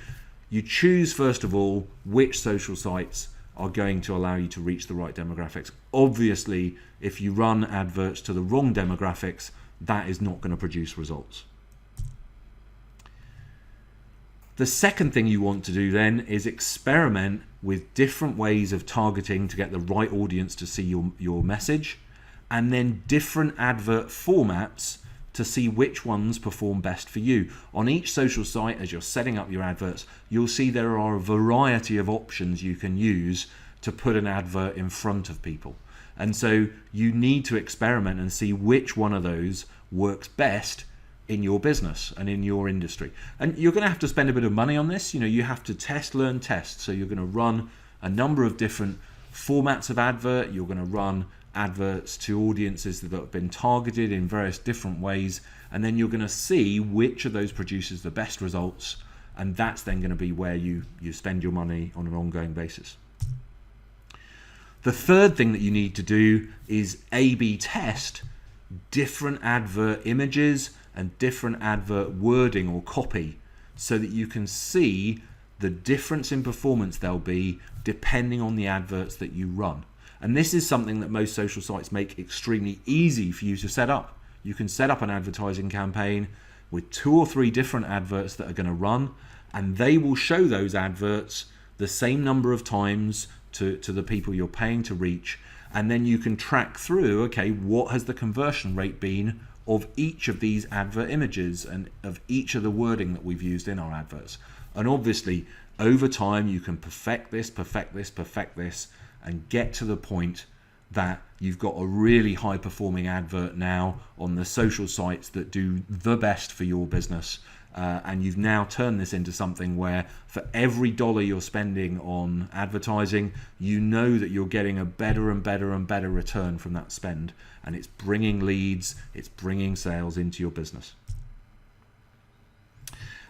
Speaker 1: you choose, first of all, which social sites are going to allow you to reach the right demographics. Obviously, if you run adverts to the wrong demographics, that is not going to produce results. The second thing you want to do then is experiment with different ways of targeting to get the right audience to see your message, and then different advert formats to see which ones perform best for you. On each social site, as you're setting up your adverts, you'll see there are a variety of options you can use to put an advert in front of people. And so you need to experiment and see which one of those works best in your business and in your industry. And you're going to have to spend a bit of money on this. You have to test, learn, test. So you're going to run a number of different formats of advert. You're going to run adverts to audiences that have been targeted in various different ways, and then you're going to see which of those produces the best results, and that's then going to be where you spend your money on an ongoing basis. The third thing that you need to do is A/B test different advert images and different advert wording or copy, so that you can see the difference in performance there'll be depending on the adverts that you run. And this is something that most social sites make extremely easy for you to set up. You can set up an advertising campaign with 2 or 3 different adverts that are going to run, and they will show those adverts the same number of times to the people you're paying to reach. And then you can track through, okay, what has the conversion rate been of each of these advert images and of each of the wording that we've used in our adverts. And obviously, over time, you can perfect this, and get to the point that you've got a really high performing advert now on the social sites that do the best for your business. And you've now turned this into something where for every dollar you're spending on advertising, you know that you're getting a better and better and better return from that spend. And it's bringing leads, it's bringing sales into your business.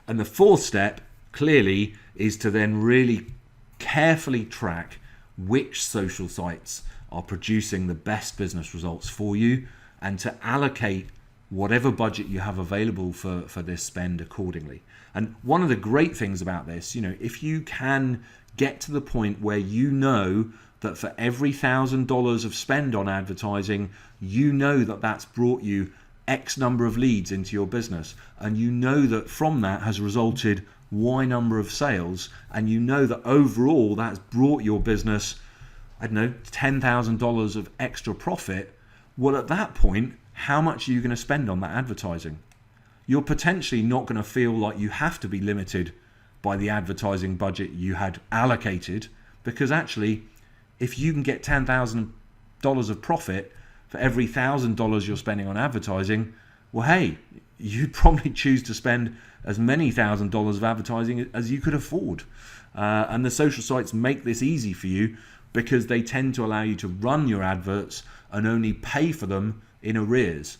Speaker 1: And the fourth step, clearly, is to then really carefully track which social sites are producing the best business results for you, and to allocate whatever budget you have available for this spend accordingly. And one of the great things about this, if you can get to the point where you know that for every $1,000 of spend on advertising, you know that that's brought you X number of leads into your business, and you know that from that has resulted Y number of sales, and you know that overall that's brought your business, $10,000 of extra profit. Well, at that point, how much are you going to spend on that advertising? You're potentially not going to feel like you have to be limited by the advertising budget you had allocated, because actually, if you can get $10,000 of profit for every $1,000 you're spending on advertising, well, hey, you'd probably choose to spend as many $1,000 of advertising as you could afford. And the social sites make this easy for you because they tend to allow you to run your adverts and only pay for them in arrears.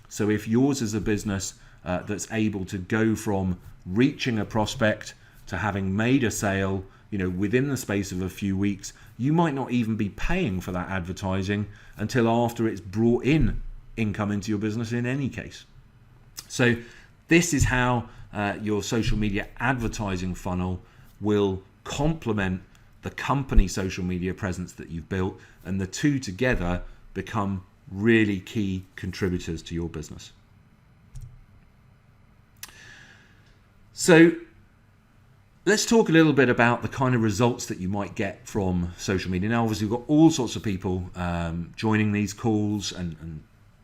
Speaker 1: So if yours is a business that's able to go from reaching a prospect to having made a sale, within the space of a few weeks, you might not even be paying for that advertising until after it's brought in income into your business in any case. So this is how your social media advertising funnel will complement the company social media presence that you've built, and the two together become really key contributors to your business. So let's talk a little bit about the kind of results that you might get from social media. Now, obviously, we've got all sorts of people joining these calls, and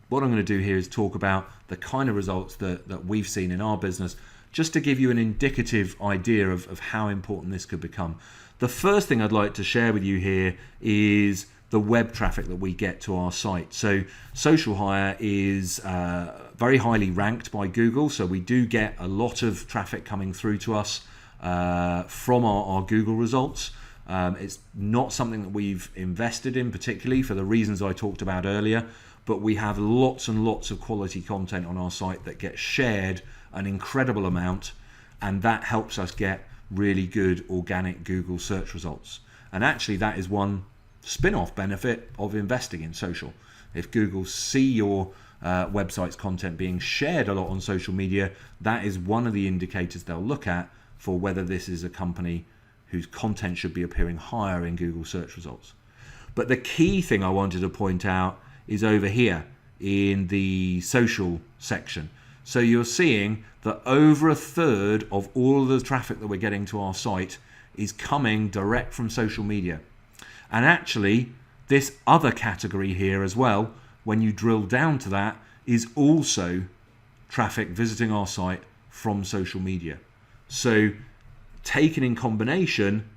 Speaker 1: what I'm going to do here is talk about the kind of results that we've seen in our business, just to give you an indicative idea of how important this could become. The first thing I'd like to share with you here is the web traffic that we get to our site. So Social Hire is very highly ranked by Google, so we do get a lot of traffic coming through to us from our Google results. It's not something that we've invested in particularly for the reasons I talked about earlier, but we have lots and lots of quality content on our site that gets shared an incredible amount, and that helps us get really good organic Google search results. And actually, that is one spin-off benefit of investing in social. If Google see your website's content being shared a lot on social media, that is one of the indicators they'll look at for whether this is a company whose content should be appearing higher in Google search results. But the key thing I wanted to point out is over here in the social section. So you're seeing that over a third of all of the traffic that we're getting to our site is coming direct from social media. And actually, this other category here as well, when you drill down to that, is also traffic visiting our site from social media. So taken in combination,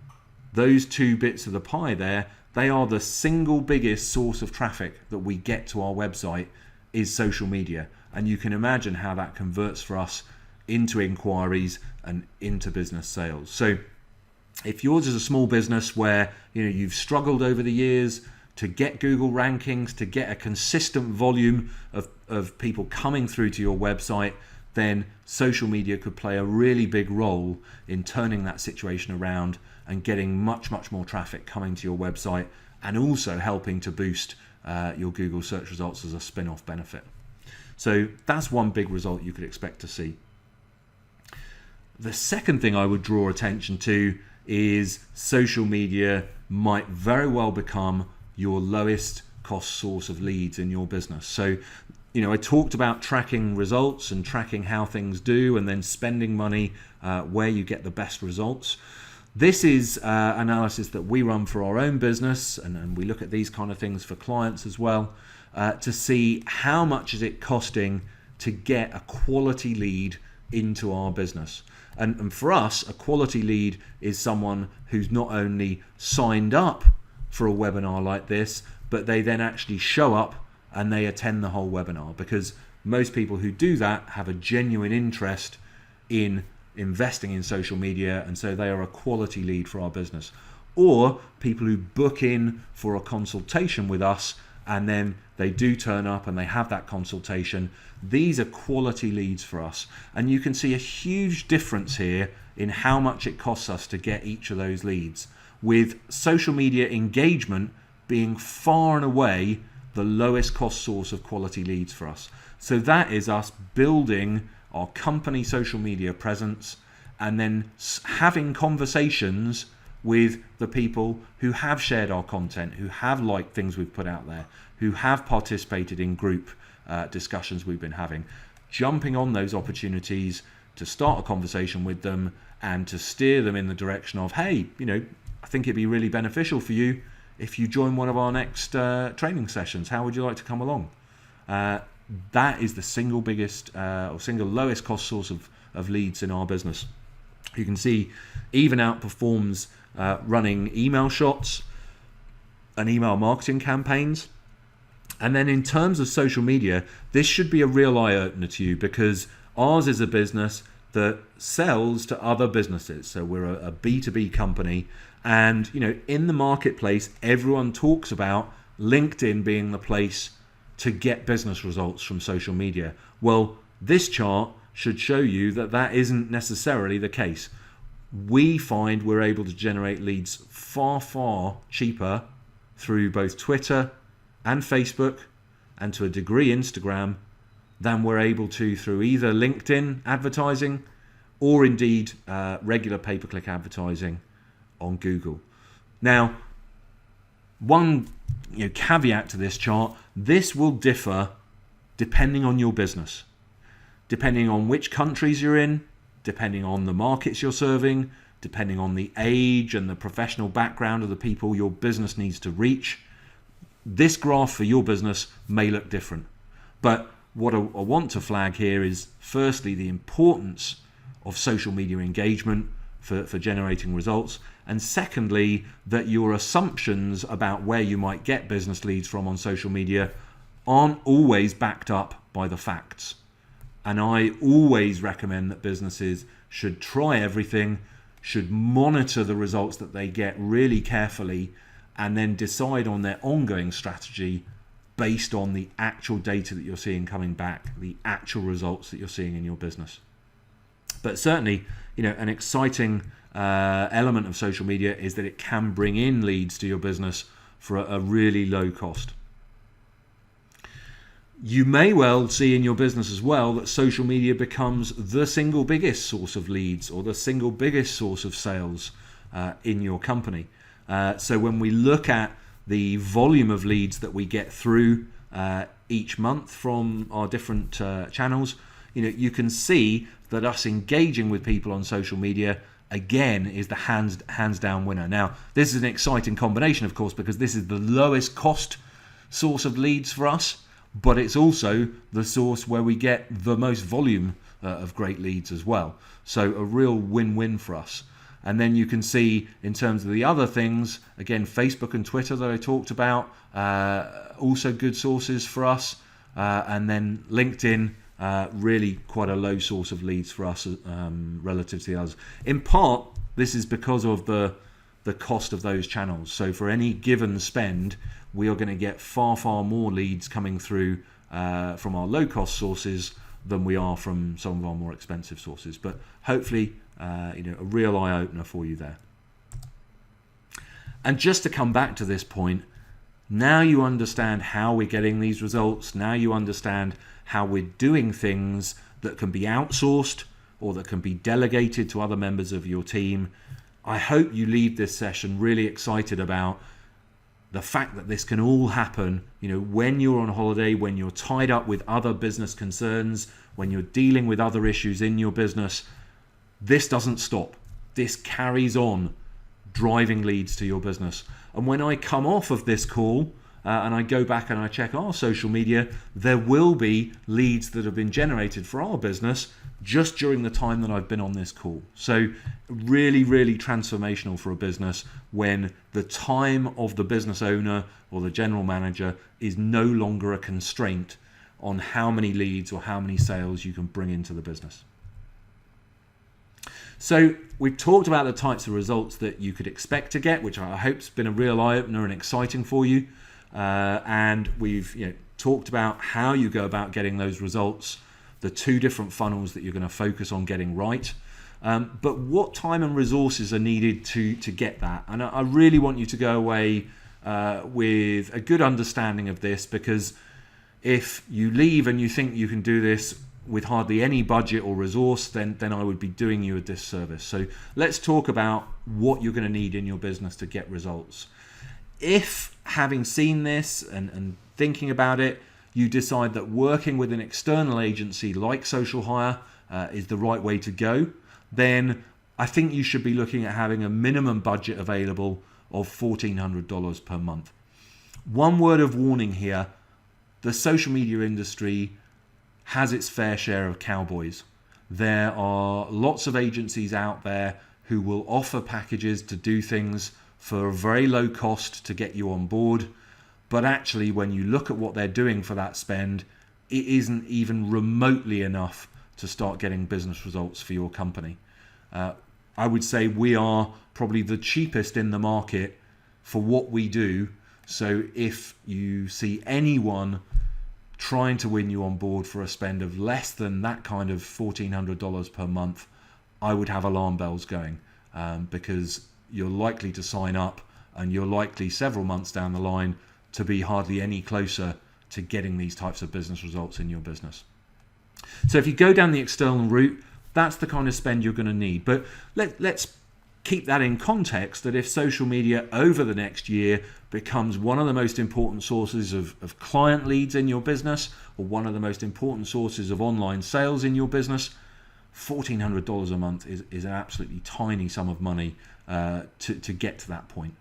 Speaker 1: those two bits of the pie there, they are the single biggest source of traffic that we get to our website is social media. And you can imagine how that converts for us into inquiries and into business sales. So if yours is a small business where you've struggled over the years to get Google rankings, to get a consistent volume of people coming through to your website, then social media could play a really big role in turning that situation around and getting much, much more traffic coming to your website, and also helping to boost your Google search results as a spin-off benefit. So that's one big result you could expect to see. The second thing I would draw attention to is social media might very well become your lowest cost source of leads in your business. So, I talked about tracking results and tracking how things do, and then spending money where you get the best results. This is analysis that we run for our own business, and we look at these kind of things for clients as well, to see how much is it costing to get a quality lead into our business. And for us, a quality lead is someone who's not only signed up for a webinar like this, but they then actually show up and they attend the whole webinar, because most people who do that have a genuine interest in investing in social media, and so they are a quality lead for our business. Or people who book in for a consultation with us and then they do turn up and they have that consultation. These are quality leads for us, and you can see a huge difference here in how much it costs us to get each of those leads, with social media engagement being far and away the lowest cost source of quality leads for us. So that is us building our company social media presence and then having conversations with the people who have shared our content, who have liked things we've put out there, who have participated in group discussions we've been having, jumping on those opportunities to start a conversation with them and to steer them in the direction of, hey, I think it'd be really beneficial for you if you join one of our next training sessions. How would you like to come along? That is the single biggest or single lowest cost source of leads in our business. You can see even outperforms running email shots and email marketing campaigns. And then in terms of social media, this should be a real eye-opener to you, because ours is a business that sells to other businesses. So we're a B2B company, and in the marketplace, everyone talks about LinkedIn being the place to get business results from social media. Well, this chart should show you that that isn't necessarily the case. We find we're able to generate leads far, far cheaper through both Twitter and Facebook, and to a degree Instagram, than we're able to through either LinkedIn advertising or indeed regular pay-per-click advertising on Google. Now, one caveat to this chart: this will differ depending on your business, depending on which countries you're in, depending on the markets you're serving, depending on the age and the professional background of the people your business needs to reach. This graph for your business may look different. But what I want to flag here is, firstly, the importance of social media engagement for generating results, and secondly, that your assumptions about where you might get business leads from on social media aren't always backed up by the facts. And I always recommend that businesses should try everything, should monitor the results that they get really carefully, and then decide on their ongoing strategy based on the actual data that you're seeing coming back, the actual results that you're seeing in your business. But certainly, an exciting element of social media is that it can bring in leads to your business for a really low cost. You may well see in your business as well that social media becomes the single biggest source of leads or the single biggest source of sales in your company. So when we look at the volume of leads that we get through each month from our different channels, you can see that us engaging with people on social media, again, is the hands down winner. Now, this is an exciting combination, of course, because this is the lowest cost source of leads for us, but it's also the source where we get the most volume of great leads as well. So a real win-win for us. And then you can see in terms of the other things, again, Facebook and Twitter that I talked about, also good sources for us. And then LinkedIn, really quite a low source of leads for us relative to the others. In part, this is because of the cost of those channels. So for any given spend, we are going to get far more leads coming through from our low-cost sources than we are from some of our more expensive sources. But hopefully, a real eye-opener for you there. And just to come back to this point, now you understand how we're getting these results. Now you understand how we're doing things that can be outsourced or that can be delegated to other members of your team. I hope you leave this session really excited about the fact that this can all happen, when you're on holiday, when you're tied up with other business concerns, when you're dealing with other issues in your business. This doesn't stop. This carries on driving leads to your business. And when I come off of this call and I go back and I check our social media, there will be leads that have been generated for our business just during the time that I've been on this call. So really transformational for a business when the time of the business owner or the general manager is no longer a constraint on how many leads or how many sales you can bring into the business. So we've talked about the types of results that you could expect to get, which I hope has been a real eye-opener and exciting for you. And we've talked about how you go about getting those results, the two different funnels that you're going to focus on getting right. But what time and resources are needed to get that? And I really want you to go away with a good understanding of this, because if you leave and you think you can do this with hardly any budget or resource, then I would be doing you a disservice. So let's talk about what you're going to need in your business to get results. If, having seen this and thinking about it, you decide that working with an external agency like Social Hire is the right way to go, then I think you should be looking at having a minimum budget available of $1,400 per month. One word of warning here: the social media industry has its fair share of cowboys. There are lots of agencies out there who will offer packages to do things for a very low cost to get you on board. But actually, when you look at what they're doing for that spend, it isn't even remotely enough to start getting business results for your company. I would say we are probably the cheapest in the market for what we do. So if you see anyone trying to win you on board for a spend of less than that kind of $1,400 per month, I would have alarm bells going, because you're likely to sign up and you're likely several months down the line to be hardly any closer to getting these types of business results in your business. So if you go down the external route, that's the kind of spend you're going to need. But let's keep that in context, that if social media over the next year becomes one of the most important sources of client leads in your business, or one of the most important sources of online sales in your business, $1,400 a month is an absolutely tiny sum of money to get to that point.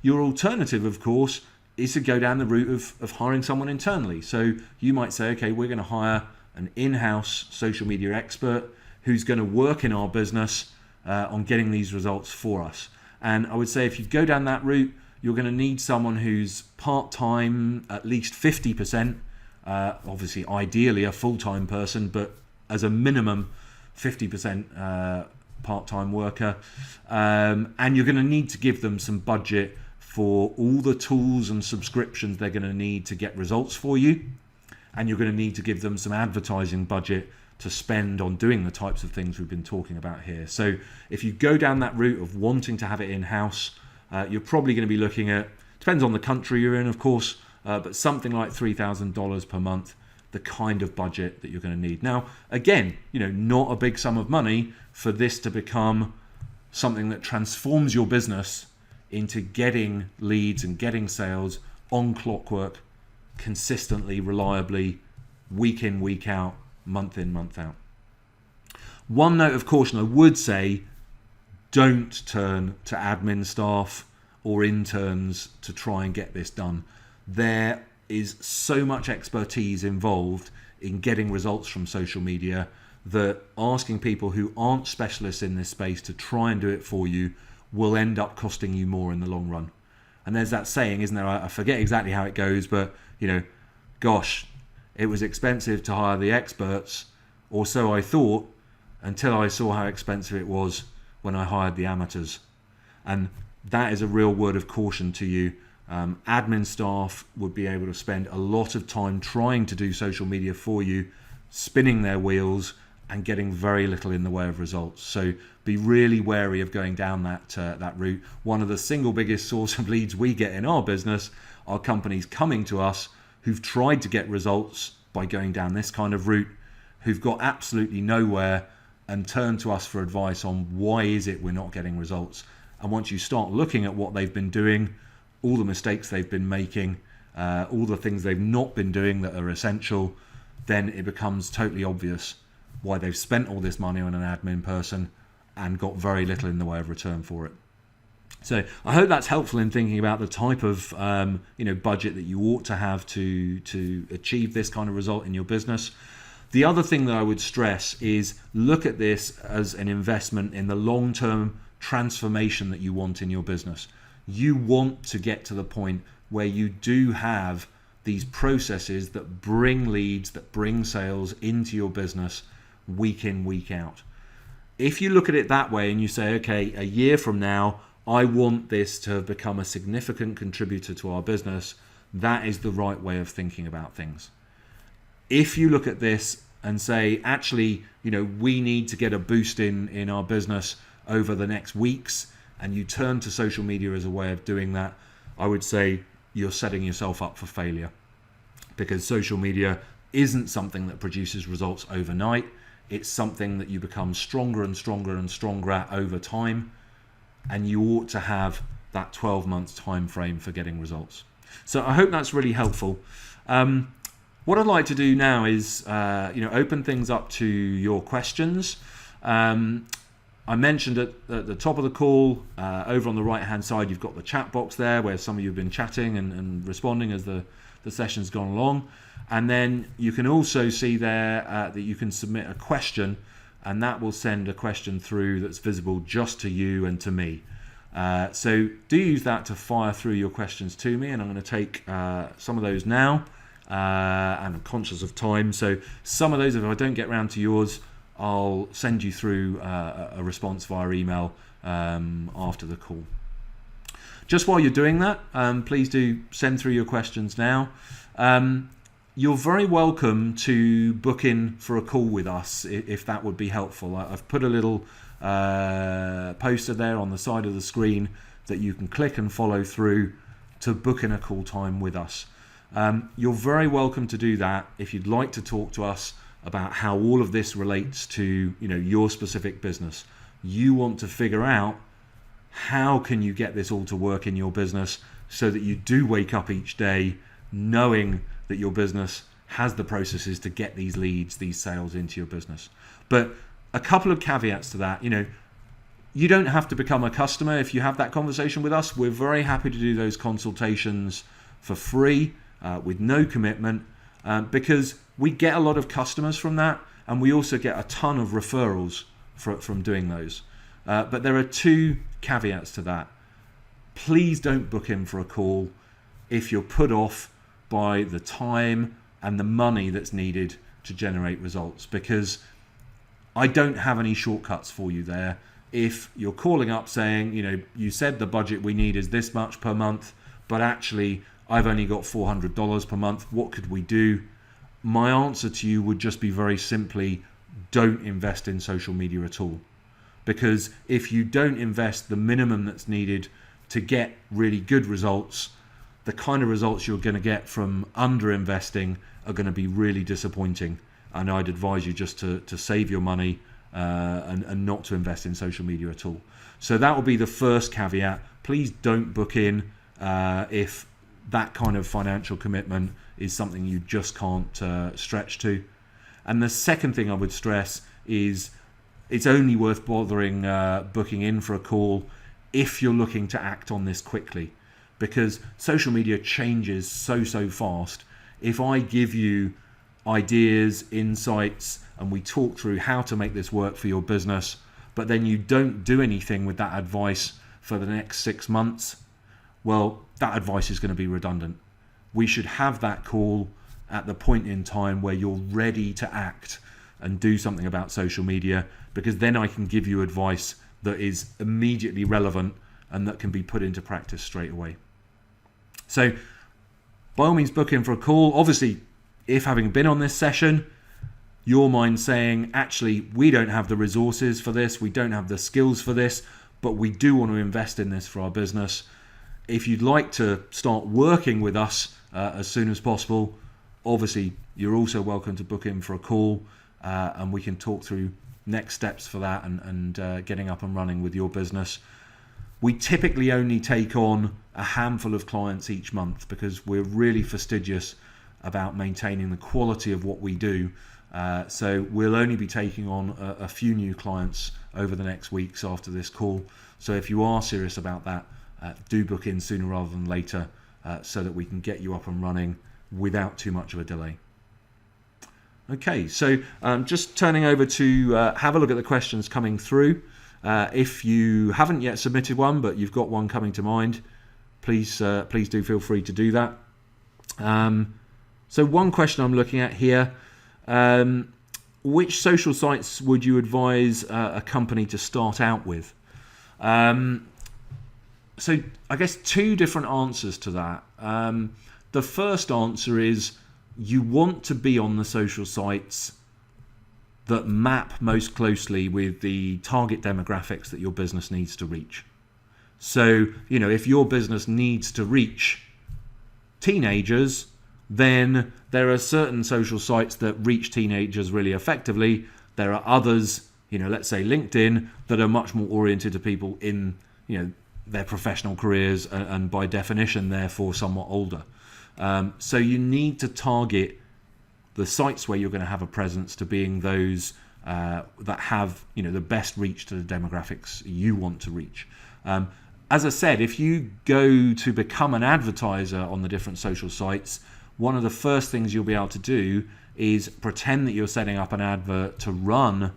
Speaker 1: Your alternative, of course, is to go down the route of hiring someone internally. So you might say, okay, we're going to hire an in-house social media expert who's going to work in our business on getting these results for us. And I would say if you go down that route, you're going to need someone who's part-time, at least 50%, obviously ideally a full-time person, but as a minimum 50% part-time worker. And you're going to need to give them some budget for all the tools and subscriptions they're going to need to get results for you. And you're going to need to give them some advertising budget to spend on doing the types of things we've been talking about here. So if you go down that route of wanting to have it in-house, you're probably going to be looking at, depends on the country you're in, of course, but something like $3,000 per month, the kind of budget that you're going to need. Now, again, not a big sum of money for this to become something that transforms your business into getting leads and getting sales on clockwork, consistently, reliably, week in, week out, month in, month out. One note of caution I would say: don't turn to admin staff or interns to try and get this done. There is so much expertise involved in getting results from social media that asking people who aren't specialists in this space to try and do it for you will end up costing you more in the long run. And there's that saying, isn't there? I forget exactly how it goes, but gosh, it was expensive to hire the experts, or so I thought, until I saw how expensive it was when I hired the amateurs. And that is a real word of caution to you. Admin staff would be able to spend a lot of time trying to do social media for you, spinning their wheels and getting very little in the way of results. So be really wary of going down that route. One of the single biggest source of leads we get in our business are companies coming to us who've tried to get results by going down this kind of route, who've got absolutely nowhere and turn to us for advice on why is it we're not getting results. And once you start looking at what they've been doing, all the mistakes they've been making, all the things they've not been doing that are essential, then it becomes totally obvious why they've spent all this money on an admin person and got very little in the way of return for it. So I hope that's helpful in thinking about the type of budget that you ought to have to achieve this kind of result in your business. The other thing that I would stress is look at this as an investment in the long-term transformation that you want in your business. You want to get to the point where you do have these processes that bring leads, that bring sales into your business week in, week out. If you look at it that way and you say, okay, a year from now, I want this to have become a significant contributor to our business, that is the right way of thinking about things. If you look at this and say, actually, we need to get a boost in our business over the next weeks, and you turn to social media as a way of doing that, I would say you're setting yourself up for failure, because social media isn't something that produces results overnight. It's something that you become stronger and stronger and stronger at over time, and you ought to have that 12 months time frame for getting results. So I hope that's really helpful. What I'd like to do now is open things up to your questions. I mentioned at the top of the call, over on the right hand side, you've got the chat box there where some of you have been chatting and responding as the session's gone along. And then you can also see there that you can submit a question, and that will send a question through that's visible just to you and to me. So do use that to fire through your questions to me, and I'm going to take some of those now, and I'm conscious of time. So some of those, if I don't get around to yours, I'll send you through a response via email after the call. Just while you're doing that, please do send through your questions now. You're very welcome to book in for a call with us if that would be helpful. I've put a little poster there on the side of the screen that you can click and follow through to book in a call time with us. You're very welcome to do that if you'd like to talk to us about how all of this relates to your specific business. You want to figure out how can you get this all to work in your business so that you do wake up each day knowing that your business has the processes to get these leads, these sales into your business. But a couple of caveats to that. You don't have to become a customer if you have that conversation with us. We're very happy to do those consultations for free with no commitment because we get a lot of customers from that, and we also get a ton of referrals from doing those. But there are two caveats to that. Please don't book in for a call if you're put off by the time and the money that's needed to generate results, because I don't have any shortcuts for you there. If you're calling up saying, you said the budget we need is this much per month, but actually I've only got $400 per month, what could we do? My answer to you would just be very simply, don't invest in social media at all. Because if you don't invest the minimum that's needed to get really good results, the kind of results you're going to get from under-investing are going to be really disappointing. And I'd advise you just to save your money and not to invest in social media at all. So that will be the first caveat. Please don't book in if that kind of financial commitment is something you just can't stretch to. And the second thing I would stress is it's only worth bothering booking in for a call if you're looking to act on this quickly. because social media changes so fast. If I give you ideas, insights, and we talk through how to make this work for your business, but then you don't do anything with that advice for the next 6 months, well, that advice is going to be redundant. We should have that call at the point in time where you're ready to act and do something about social media, because then I can give you advice that is immediately relevant and that can be put into practice straight away. So by all means, book in for a call. Obviously, if having been on this session, your mind saying, actually, we don't have the resources for this, we don't have the skills for this, but we do want to invest in this for our business. If you'd like to start working with us as soon as possible, obviously, you're also welcome to book in for a call, and we can talk through next steps for that and getting up and running with your business. We typically only take on a handful of clients each month because we're really fastidious about maintaining the quality of what we do. So we'll only be taking on a few new clients over the next weeks after this call. So if you are serious about that, do book in sooner rather than later so that we can get you up and running without too much of a delay. Okay, so just turning over to have a look at the questions coming through. If you haven't yet submitted one, but you've got one coming to mind, please do feel free to do that. So one question I'm looking at here, which social sites would you advise a company to start out with? So I guess two different answers to that. The first answer is you want to be on the social sites that map most closely with the target demographics that your business needs to reach. So, if your business needs to reach teenagers, then there are certain social sites that reach teenagers really effectively. There are others, let's say LinkedIn, that are much more oriented to people in, their professional careers and by definition, therefore, somewhat older. So you need to target the sites where you're going to have a presence to being those that have, the best reach to the demographics you want to reach. As I said, if you go to become an advertiser on the different social sites, one of the first things you'll be able to do is pretend that you're setting up an advert to run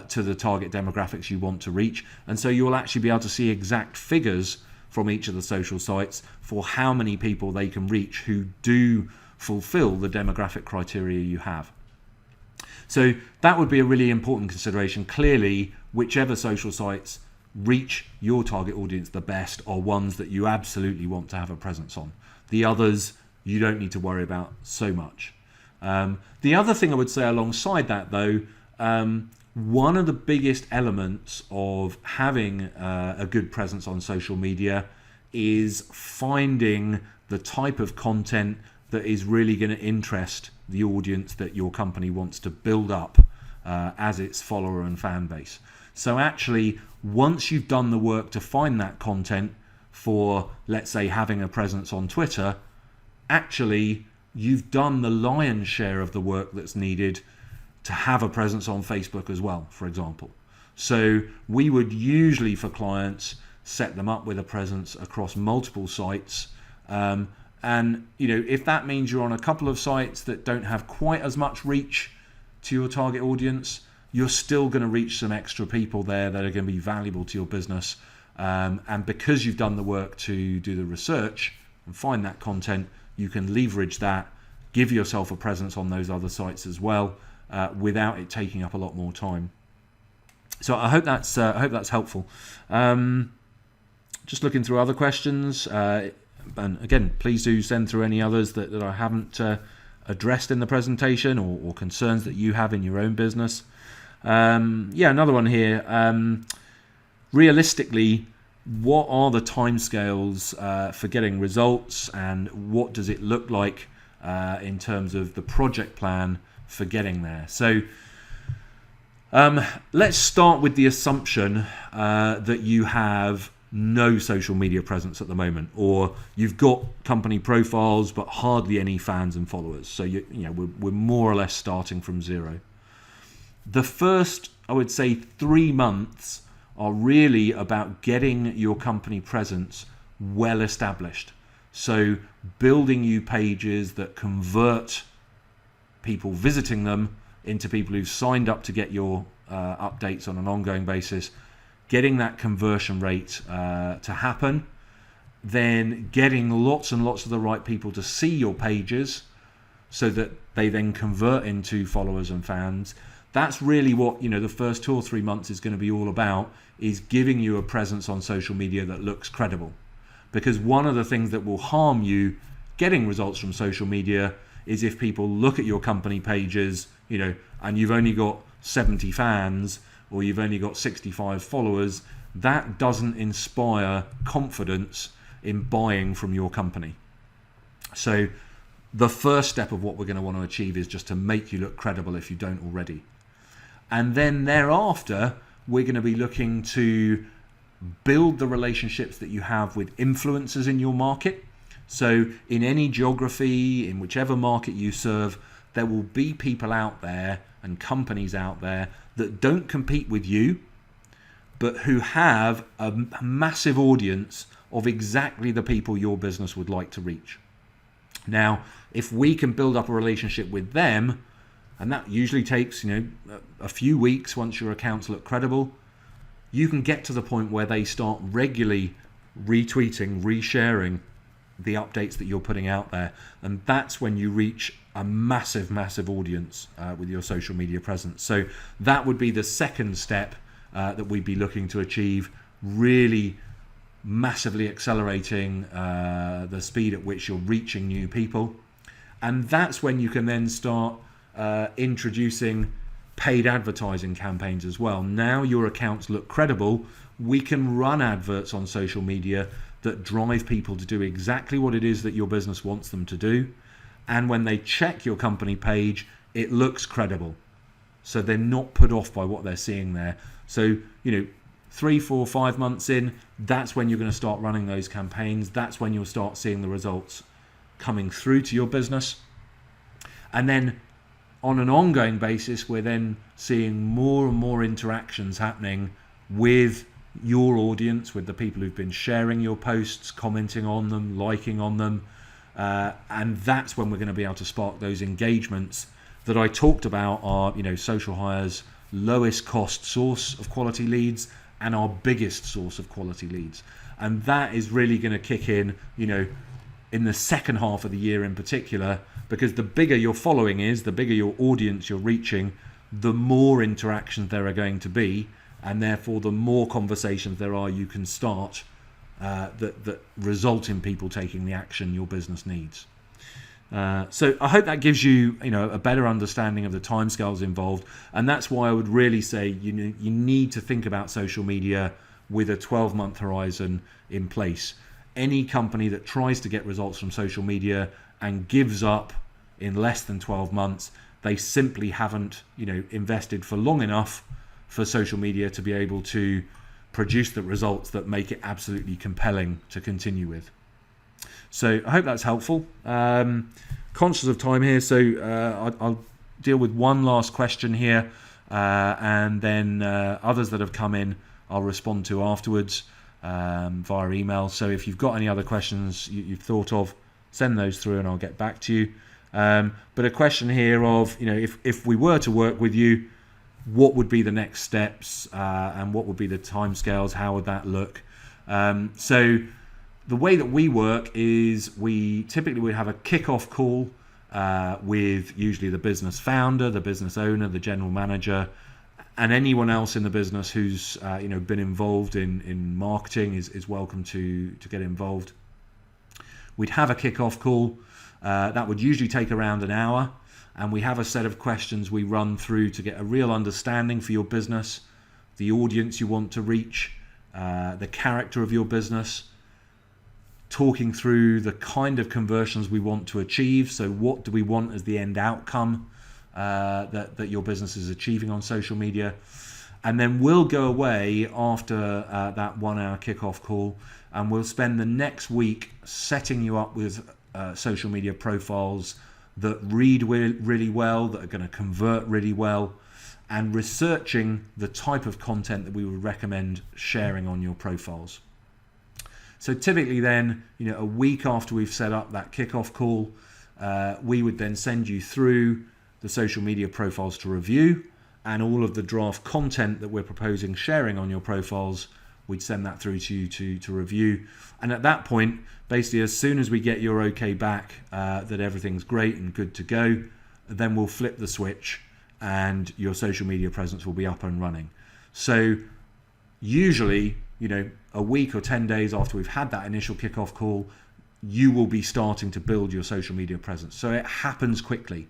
Speaker 1: to the target demographics you want to reach. And so you'll actually be able to see exact figures from each of the social sites for how many people they can reach who do fulfill the demographic criteria you have. So that would be a really important consideration. Clearly, whichever social sites reach your target audience the best are ones that you absolutely want to have a presence on. The others, you don't need to worry about so much. The other thing I would say alongside that, though, one of the biggest elements of having a good presence on social media is finding the type of content that is really going to interest the audience that your company wants to build up as its follower and fan base. So actually, once you've done the work to find that content for, let's say, having a presence on Twitter, actually, you've done the lion's share of the work that's needed to have a presence on Facebook as well, for example. So we would usually, for clients, set them up with a presence across multiple sites. And, if that means you're on a couple of sites that don't have quite as much reach to your target audience, you're still going to reach some extra people there that are going to be valuable to your business. And because you've done the work to do the research and find that content, you can leverage that, give yourself a presence on those other sites as well, without it taking up a lot more time. So I hope that's helpful. Just looking through other questions. And again, please do send through any others that I haven't addressed in the presentation or concerns that you have in your own business. Another one here. Realistically, what are the timescales for getting results, and what does it look like in terms of the project plan for getting there? So let's start with the assumption that you have no social media presence at the moment, or you've got company profiles but hardly any fans and followers. So we're more or less starting from zero. The first, I would say, 3 months are really about getting your company presence well established. So building new pages that convert people visiting them into people who've signed up to get your updates on an ongoing basis, getting that conversion rate to happen, then getting lots and lots of the right people to see your pages so that they then convert into followers and fans. That's really what, the first 2 or 3 months is going to be all about, is giving you a presence on social media that looks credible. Because one of the things that will harm you getting results from social media is if people look at your company pages, and you've only got 70 fans or you've only got 65 followers, that doesn't inspire confidence in buying from your company. So the first step of what we're going to want to achieve is just to make you look credible if you don't already. And then thereafter, we're going to be looking to build the relationships that you have with influencers in your market. So in any geography, in whichever market you serve, there will be people out there and companies out there that don't compete with you, but who have a massive audience of exactly the people your business would like to reach. Now, if we can build up a relationship with them, and that usually takes, a few weeks once your accounts look credible, you can get to the point where they start regularly retweeting, resharing the updates that you're putting out there. And that's when you reach a massive, massive audience with your social media presence. So that would be the second step that we'd be looking to achieve, really massively accelerating the speed at which you're reaching new people. And that's when you can then start introducing paid advertising campaigns as well. Now your accounts look credible, we can run adverts on social media that drive people to do exactly what it is that your business wants them to do. And when they check your company page, it looks credible. So they're not put off by what they're seeing there. So, 3, 4, 5 months in, that's when you're going to start running those campaigns. That's when you'll start seeing the results coming through to your business. And then on an ongoing basis, we're then seeing more and more interactions happening with your audience, with the people who've been sharing your posts, commenting on them, liking on them. And that's when we're going to be able to spark those engagements that I talked about are, Social Hire's lowest cost source of quality leads and our biggest source of quality leads. And that is really going to kick in, in the second half of the year in particular, because the bigger your following is, the bigger your audience you're reaching, the more interactions there are going to be, and therefore the more conversations there are you can start that result in people taking the action your business needs. So I hope that gives you, a better understanding of the timescales involved, and that's why I would really say you need to think about social media with a 12-month horizon in place. Any company that tries to get results from social media and gives up in less than 12 months, they simply haven't, invested for long enough for social media to be able to produce the results that make it absolutely compelling to continue with. So I hope that's helpful. Conscious of time here, so I'll deal with one last question here, and then others that have come in I'll respond to afterwards via email. So if you've got any other questions you've thought of, send those through and I'll get back to you. But a question here of, if we were to work with you, what would be the next steps and what would be the timescales? How would that look? So the way that we work is we typically would have a kick-off call with usually the business founder, the business owner, the general manager, and anyone else in the business who's been involved in marketing is welcome to get involved. We'd have a kick-off call that would usually take around an hour, and we have a set of questions we run through to get a real understanding for your business, the audience you want to reach, the character of your business, talking through the kind of conversions we want to achieve. So what do we want as the end outcome that your business is achieving on social media? And then we'll go away after that 1 hour kickoff call, and we'll spend the next week setting you up with social media profiles that read really well, that are going to convert really well, and researching the type of content that we would recommend sharing on your profiles. So typically then, a week after we've set up that kickoff call, we would then send you through the social media profiles to review, and all of the draft content that we're proposing sharing on your profiles, we'd send that through to you to review. And at that point, basically as soon as we get your okay back, that everything's great and good to go, then we'll flip the switch and your social media presence will be up and running. So usually, a week or 10 days after we've had that initial kickoff call, you will be starting to build your social media presence. So it happens quickly.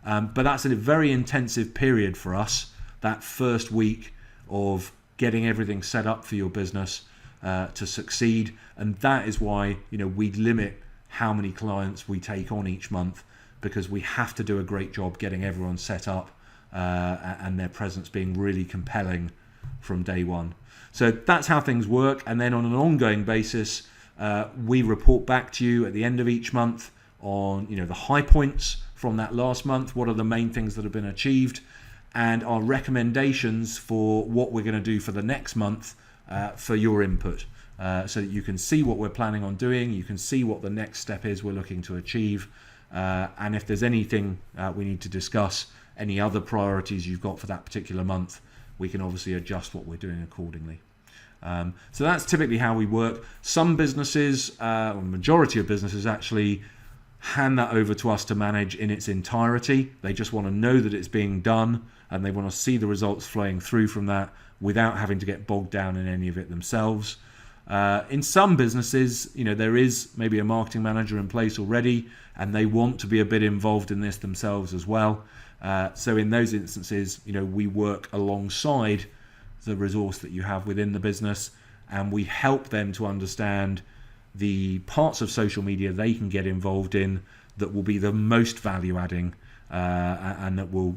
Speaker 1: But that's a very intensive period for us, that first week of getting everything set up for your business to succeed. And that is why, we limit how many clients we take on each month, because we have to do a great job getting everyone set up and their presence being really compelling from day one. So that's how things work. And then on an ongoing basis, we report back to you at the end of each month on, the high points from that last month, what are the main things that have been achieved, and our recommendations for what we're going to do for the next month for your input, so that you can see what we're planning on doing, you can see what the next step is we're looking to achieve, and if there's anything we need to discuss, any other priorities you've got for that particular month, we can obviously adjust what we're doing accordingly. So that's typically how we work. Some businesses, or majority of businesses actually, hand that over to us to manage in its entirety. They just want to know that it's being done and they want to see the results flowing through from that without having to get bogged down in any of it themselves. In some businesses, there is maybe a marketing manager in place already and they want to be a bit involved in this themselves as well. So in those instances, we work alongside the resource that you have within the business and we help them to understand the parts of social media they can get involved in that will be the most value adding and that will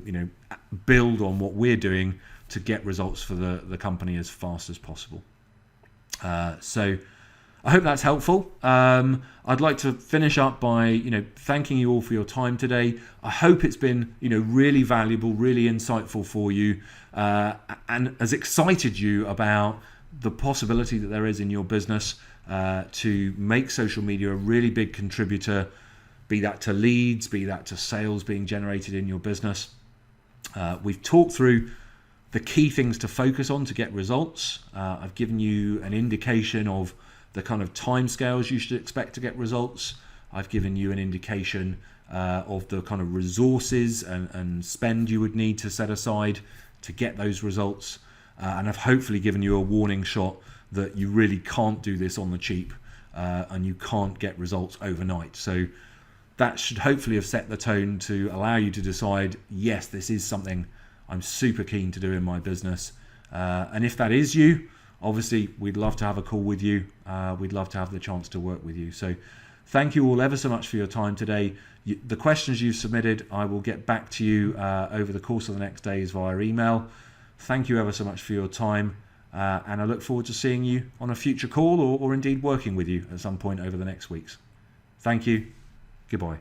Speaker 1: build on what we're doing to get results for the company as fast as possible. So I hope that's helpful. I'd like to finish up by thanking you all for your time today. I hope it's been really valuable, really insightful for you, and has excited you about the possibility that there is in your business to make social media a really big contributor, be that to leads, be that to sales being generated in your business. We've talked through the key things to focus on to get results. I've given you an indication of the kind of timescales you should expect to get results. I've given you an indication of the kind of resources and spend you would need to set aside to get those results. And I've hopefully given you a warning shot that you really can't do this on the cheap and you can't get results overnight. So that should hopefully have set the tone to allow you to decide, yes, this is something I'm super keen to do in my business. And if that is you, obviously we'd love to have a call with you. We'd love to have the chance to work with you. So thank you all ever so much for your time today. The questions you've submitted, I will get back to you over the course of the next days via email. Thank you ever so much for your time. And I look forward to seeing you on a future call or indeed working with you at some point over the next weeks. Thank you. Goodbye.